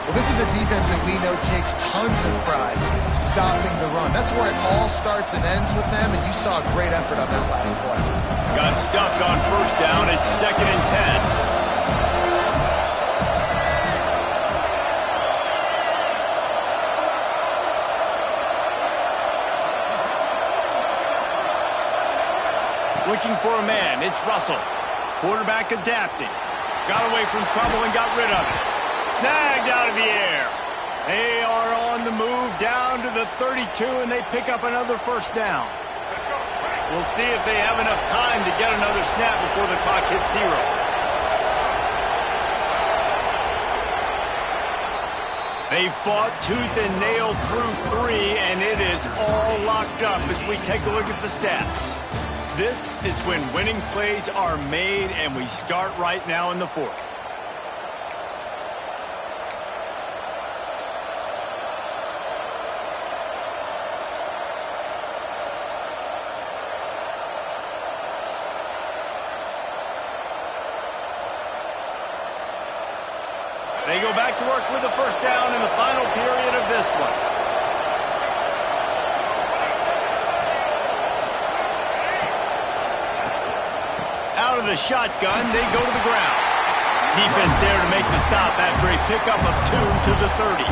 Well, this is a defense that we know takes tons of pride stopping the run. That's where it all starts and ends with them, and you saw a great effort on that last play. Got stuffed on first down. It's 2nd and 10. Looking for a man. It's Russell. Quarterback adapting. Got away from trouble and got rid of it. Snagged out of the air. They are on the move down to the 32, and they pick up another first down. We'll see if they have enough time to get another snap before the clock hits 0. They fought tooth and nail through 3, and it is all locked up as we take a look at the stats. This is when winning plays are made, and we start right now in the 4th. They go back to work with the first down in the final period of this one. Out of the shotgun, they go to the ground. Defense there to make the stop after a pickup of 2 to the 30.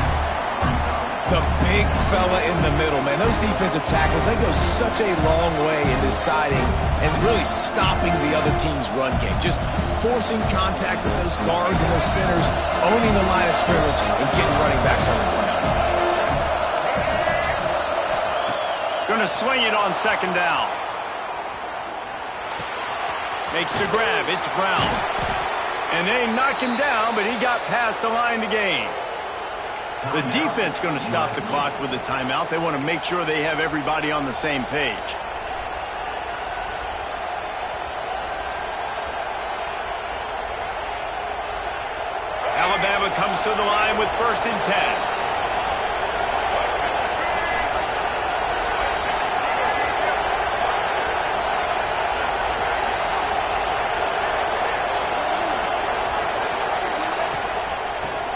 The big fella in the middle, man. Those defensive tackles, they go such a long way in deciding and really stopping the other team's run game. Just forcing contact with those guards and those centers, owning the line of scrimmage, and getting running backs on the ground. Going to swing it on 2nd down. Makes the grab. It's Brown. And they knock him down, but he got past the line to gain. The defense going to stop the clock with a timeout. They want to make sure they have everybody on the same page. Alabama comes to the line with 1st and 10.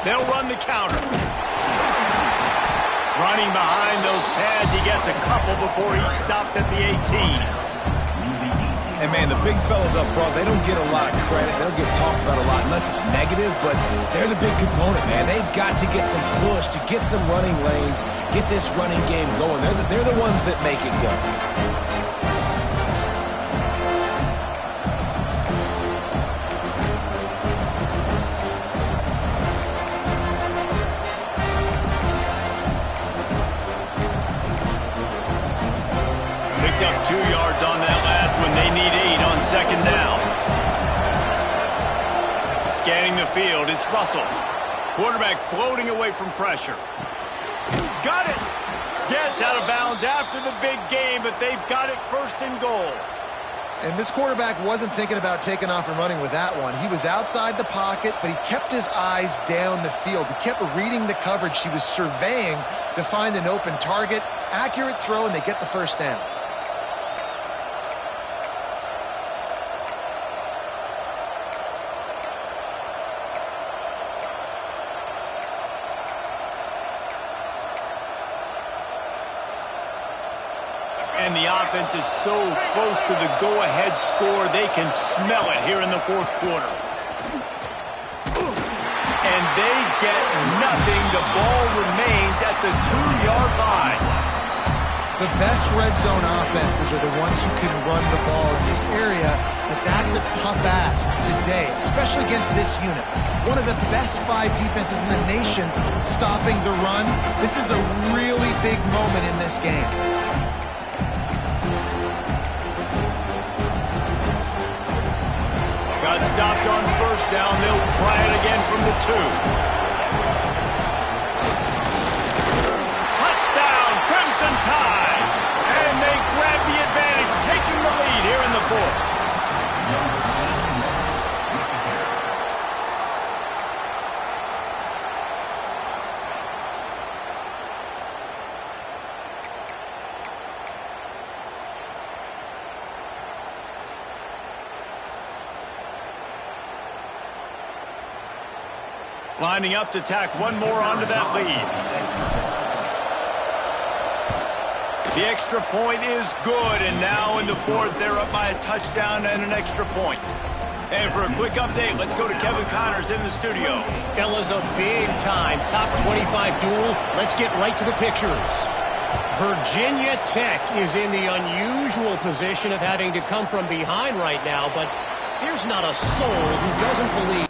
They'll run the counter. Running behind those pads, he gets a couple before he's stopped at the 18. And, man, the big fellas up front, they don't get a lot of credit. They don't get talked about a lot unless it's negative, but they're the big component, man. They've got to get some push, to get some running lanes, get this running game going. They're the ones that make it go. Up 2 yards on that last one. They need 8 on 2nd down. Scanning the field, it's Russell. Quarterback floating away from pressure. Got it! Gets out of bounds after the big game, but they've got it 1st and goal. And this quarterback wasn't thinking about taking off and running with that one. He was outside the pocket, but he kept his eyes down the field. He kept reading the coverage. He was surveying to find an open target. Accurate throw, and they get the first down. And the offense is so close to the go-ahead score, they can smell it here in the 4th quarter. And they get nothing. The ball remains at the 2-yard line. The best red zone offenses are the ones who can run the ball in this area, but that's a tough ask today, especially against this unit. One of the best 5 defenses in the nation stopping the run. This is a really big moment in this game. stopped on first down. They'll try it again from the 2. Touchdown, Crimson Tide! And they grab the advantage, taking the lead here in the 4th. Lining up to tack one more onto that lead. The extra point is good, and now in the 4th, they're up by a touchdown and an extra point. And for a quick update, let's go to Kevin Connors in the studio. Fellas, a big-time top 25 duel. Let's get right to the pictures. Virginia Tech is in the unusual position of having to come from behind right now, but there's not a soul who doesn't believe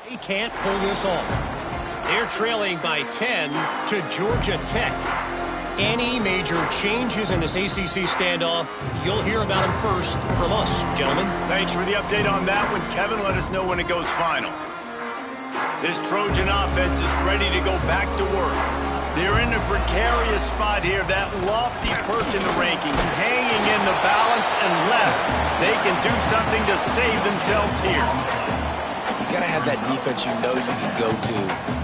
they can't pull this off. They're trailing by 10 to Georgia Tech. Any major changes in this ACC standoff, you'll hear about them first from us, gentlemen. Thanks for the update on that one, Kevin. Let us know when it goes final. This Trojan offense is ready to go back to work. They're in a precarious spot here, that lofty perch in the rankings, hanging in the balance unless they can do something to save themselves here. You got to have that defense you know you can go to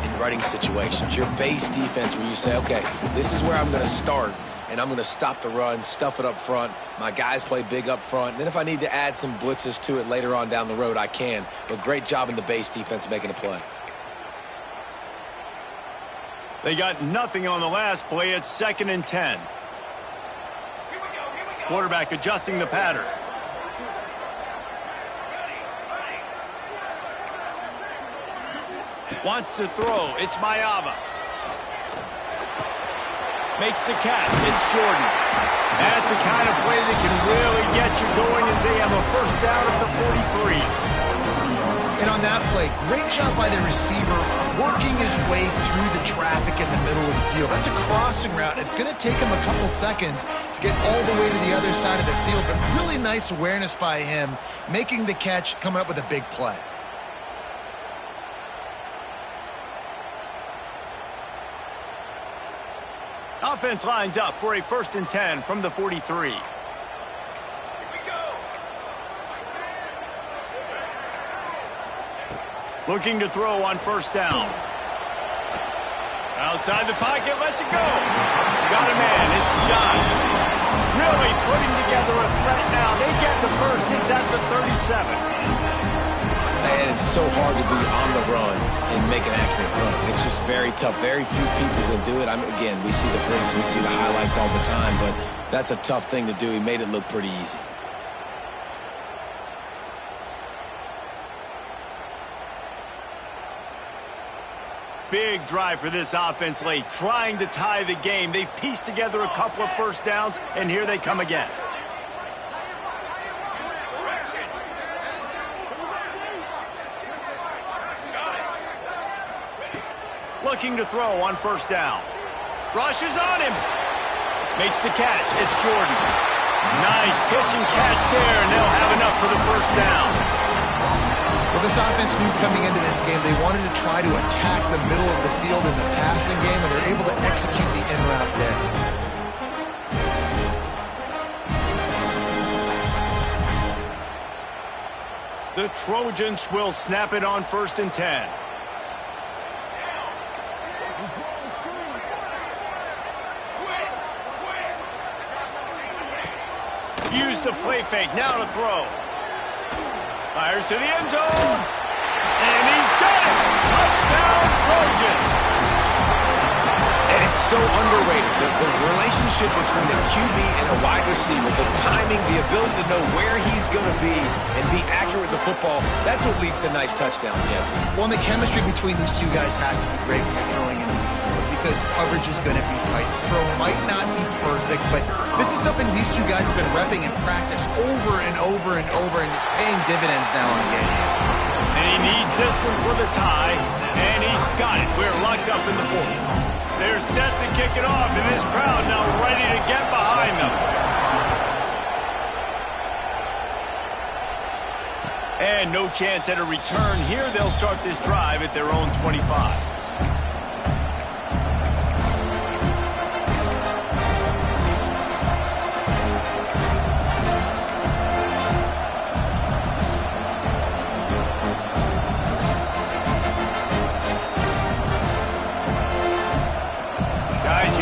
in running situations. Your base defense where you say, okay, this is where I'm going to start, and I'm going to stop the run, stuff it up front. My guys play big up front. And then if I need to add some blitzes to it later on down the road, I can. But great job in the base defense making a play. They got nothing on the last play. It's 2nd and 10. Quarterback adjusting the pattern. Wants to throw. It's Mayava. Makes the catch. It's Jordan. That's the kind of play that can really get you going as they have a first down at the 43. And on that play, great job by the receiver working his way through the traffic in the middle of the field. That's a crossing route. It's going to take him a couple seconds to get all the way to the other side of the field, but really nice awareness by him, making the catch, coming up with a big play. Offense lines up for a 1st and 10 from the 43. Looking to throw on first down. Outside the pocket, lets it go. Got a man, it's John. Really putting together a threat now. They get the first, it's at the 37. And it's so hard to be on the run and make an accurate throw. It's just very tough. Very few people can do it. Again, we see the flicks, we see the highlights all the time, but that's a tough thing to do. He made it look pretty easy. Big drive for this offense late, trying to tie the game. They've pieced together a couple of first downs, and here they come again. Looking to throw on first down. Rushes on him. Makes the catch. It's Jordan. Nice pitch and catch there, and they'll have enough for the first down. Well, this offense knew coming into this game they wanted to try to attack the middle of the field in the passing game, and they're able to execute the in route there. The Trojans will snap it on 1st and 10. Use the play fake, now to throw. Fires to the end zone. And he's got it! Touchdown, Trojans! And it's so underrated. The relationship between a QB and a wide receiver, the timing, the ability to know where he's going to be and be accurate with the football, that's what leads to nice touchdowns, Jesse. Well, and the chemistry between these two guys has to be great when you're throwing in the field because coverage is going to be tight. The throw might not be perfect, but this is something these two guys have been repping in practice over and over and over, and it's paying dividends now in the game. And he needs this one for the tie, and he's got it. We're locked up in the 4th. They're set to kick it off, and this crowd now ready to get behind them. And no chance at a return here. They'll start this drive at their own 25.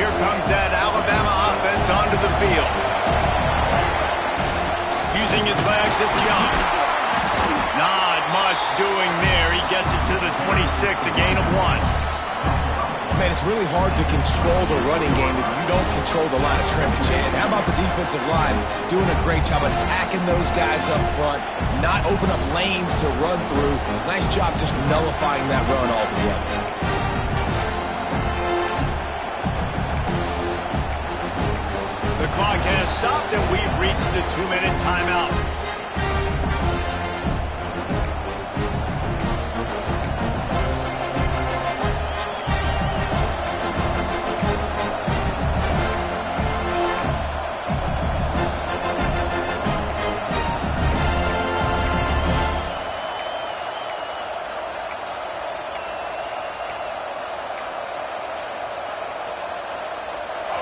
Here comes that Alabama offense onto the field. Using his legs, it's Young. Not much doing there. He gets it to the 26, a gain of 1. Man, it's really hard to control the running game if you don't control the line of scrimmage. And how about the defensive line doing a great job attacking those guys up front, not open up lanes to run through. Nice job just nullifying that run altogether. The clock has stopped, and we've reached the 2-minute timeout.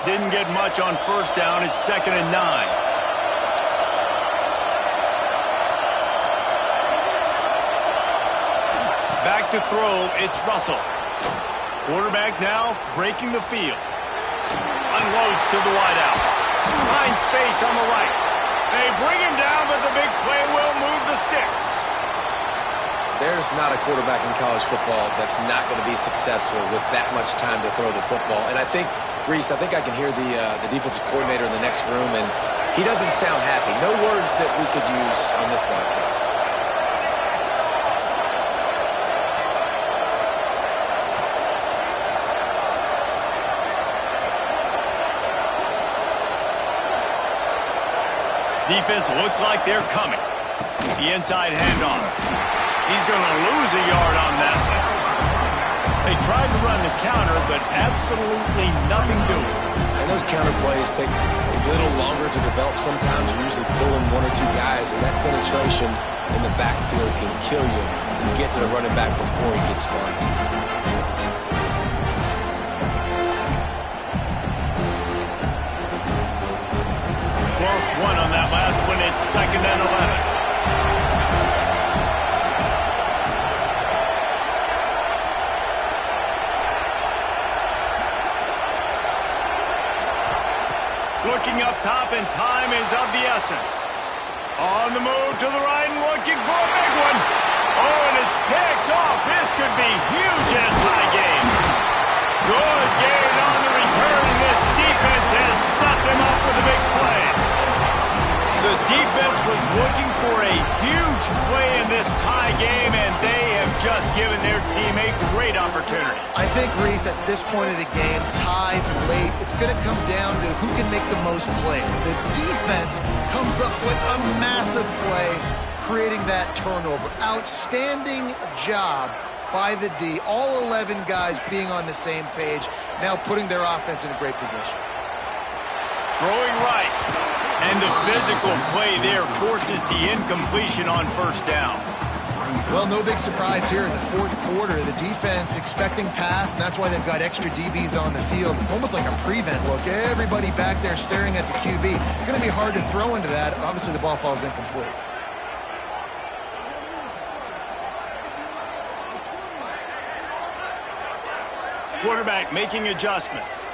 Didn't get much on 1st down. It's 2nd and 9. Back to throw. It's Russell. Quarterback now breaking the field. Unloads to the wideout. Finds space on the right. They bring him down, but the big play will move the sticks. There's not a quarterback in college football that's not going to be successful with that much time to throw the football. And I think, Reese, I can hear the defensive coordinator in the next room, and he doesn't sound happy. No words that we could use on this broadcast. Defense looks like they're coming. The inside handoff. He's going to lose a yard on that one. They tried to run the counter, but absolutely nothing doing. And those counter plays take a little longer to develop sometimes. You're usually pulling 1 or 2 guys, and that penetration in the backfield can kill you. Can get to the running back before he gets started. Lost 1 on that last one. It's 2nd and 11. Looking up top, and time is of the essence. On the move to the right and looking for a big one. Oh, and it's picked off. This could be huge in a tie game. Good gain on the return. This defense has set them up with a big play. The defense was looking for a huge play in this tie game, and they have just given their team a great opportunity. I think, Reese, at this point of the game, tied late, it's going to come down to who can make the most plays. The defense comes up with a massive play, creating that turnover. Outstanding job by the D. All 11 guys being on the same page, now putting their offense in a great position. Throwing right. And the physical play there forces the incompletion on 1st down. Well, no big surprise here in the 4th quarter. The defense expecting pass, and that's why they've got extra DBs on the field. It's almost like a prevent look. Everybody back there staring at the QB. Going to be hard to throw into that. Obviously, the ball falls incomplete. Quarterback making adjustments.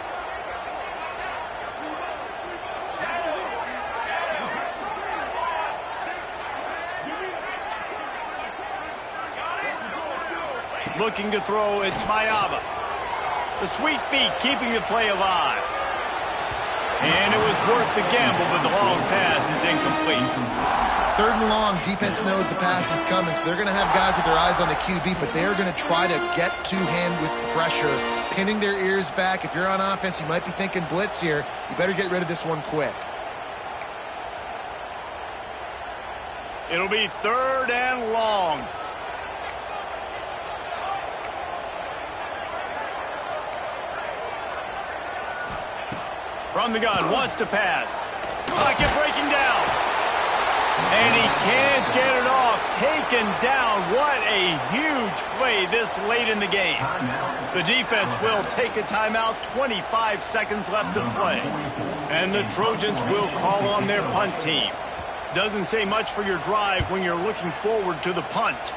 Looking to throw, it's Mayava. The sweet feet keeping the play alive. And it was worth the gamble, but the long pass is incomplete. Third and long, defense knows the pass is coming, so they're going to have guys with their eyes on the QB, but they're going to try to get to him with pressure, pinning their ears back. If you're on offense, you might be thinking blitz here. You better get rid of this one quick. It'll be third and long. From the gun, wants to pass. Pocket breaking down. And he can't get it off. Taken down. What a huge play this late in the game. The defense will take a timeout. 25 seconds left to play. And the Trojans will call on their punt team. Doesn't say much for your drive when you're looking forward to the punt.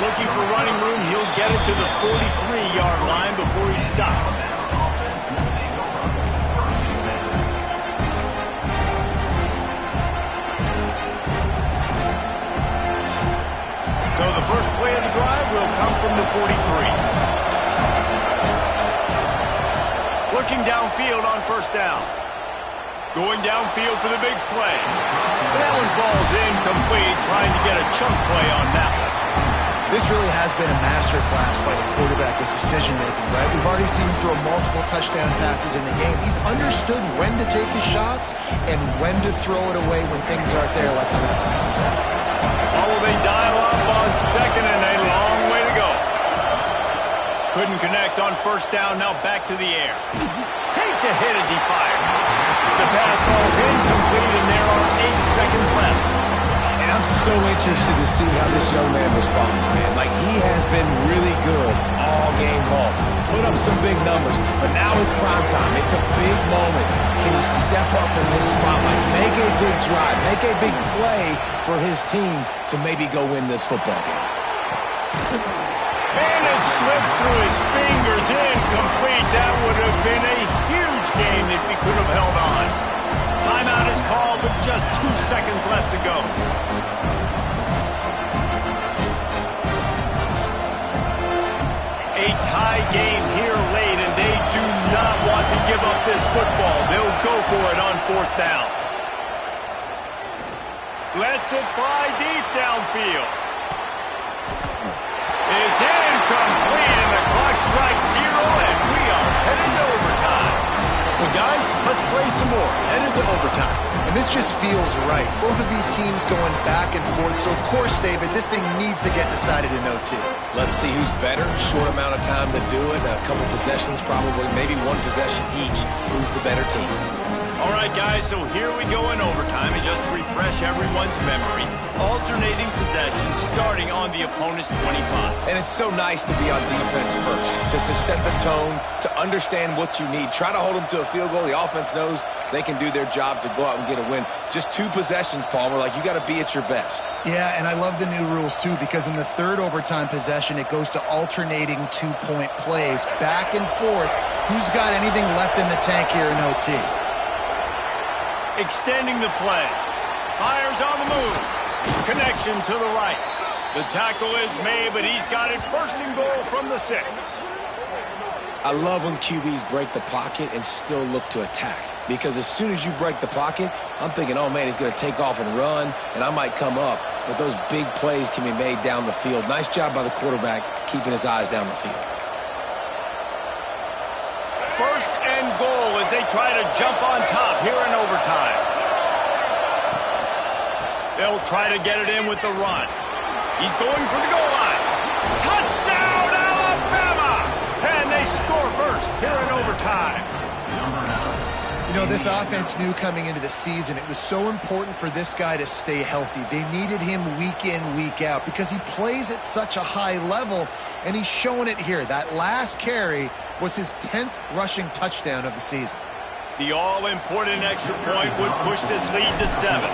Looking for running room, he'll get it to the 43-yard line before he stops. So the first play of the drive will come from the 43. Looking downfield on first down. Going downfield for the big play. That one falls incomplete, trying to get a chunk play on that one. This really has been a masterclass by the quarterback with decision-making, right? We've already seen him throw multiple touchdown passes in the game. He's understood when to take his shots and when to throw it away when things aren't there, like on that last play. Oh, they dial up on second and a long way to go. Couldn't connect on first down, now back to the air. Takes a hit as he fired. The pass falls incomplete, and there are 8 seconds left. And I'm so interested to see how this young man responds, man. Like, he has been really good all game long. Put up some big numbers, but now it's prime time. It's a big moment. Can he step up in this spotlight, make a big drive, make a big play for his team to maybe go win this football game? And it slips through his fingers, incomplete. That would have been a huge game if he could have held on. Timeout is called with just 2 seconds left to go. A tie game here late, and they do not want to give up this football. They'll go for it on fourth down. Lets it fly deep downfield. It's incomplete, and the clock strikes 0, and we are headed to overtime. Well, guys, let's play some more. Headed to overtime. And this just feels right. Both of these teams going back and forth. So, of course, David, this thing needs to get decided in OT. Let's see who's better. Short amount of time to do it. A couple possessions, probably maybe one possession each. Who's the better team? All right, guys, so here we go in overtime. And just to refresh everyone's memory, alternating possessions starting on the opponent's 25. And it's so nice to be on defense first, just to set the tone, to understand what you need. Try to hold them to a field goal. The offense knows they can do their job to go out and get a win. Just 2 possessions, Palmer. Like, you got to be at your best. Yeah, and I love the new rules, too, because in the third overtime possession, it goes to alternating 2-point plays, back and forth. Who's got anything left in the tank here in OT? Extending the play. Fires on the move. Connection to the right. The tackle is made, but he's got it first and goal from the 6. I love when QBs break the pocket and still look to attack. Because as soon as you break the pocket, I'm thinking, oh, man, he's going to take off and run, and I might come up. But those big plays can be made down the field. Nice job by the quarterback keeping his eyes down the field. First and goal as they try to jump on top here in overtime. They'll try to get it in with the run. He's going for the goal line. Touchdown, Alabama! And they score first here in overtime. You know, this offense knew coming into the season it was so important for this guy to stay healthy. They needed him week in, week out because he plays at such a high level, and he's showing it here. That last carry was his 10th rushing touchdown of the season. The all-important extra point would push this lead to 7.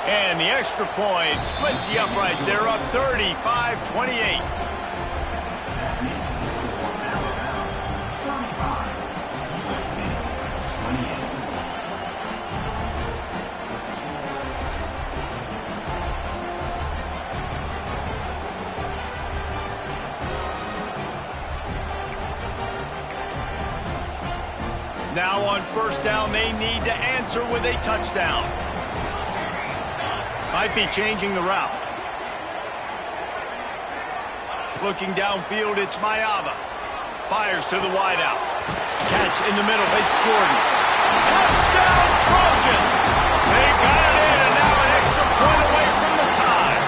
And the extra point splits the uprights. They're up 35-28. Now on first down, they need to answer with a touchdown. Might be changing the route. Looking downfield, it's Mayava. Fires to the wideout. Catch in the middle, it's Jordan. Touchdown, Trojans! They've got it in, and now an extra point away from the tie.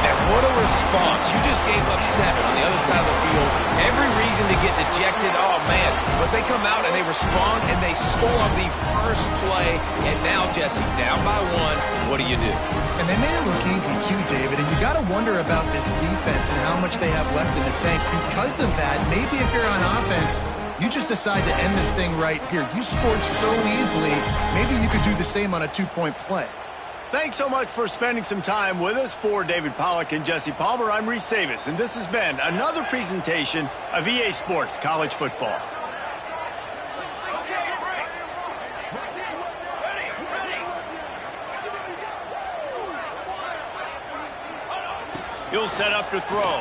And what a response. You just gave up 7 on the other side of the field. Every reason to get dejected. Oh, man. But they come out and they respond and they score on the first play. And now, Jesse, down by 1. What do you do? And they made it look easy too, David. And you got to wonder about this defense and how much they have left in the tank. Because of that, maybe if you're on offense, you just decide to end this thing right here. You scored so easily, maybe you could do the same on a 2-point play. Thanks so much for spending some time with us. For David Pollack and Jesse Palmer, I'm Reese Davis, and this has been another presentation of EA Sports College Football. He'll set up to throw.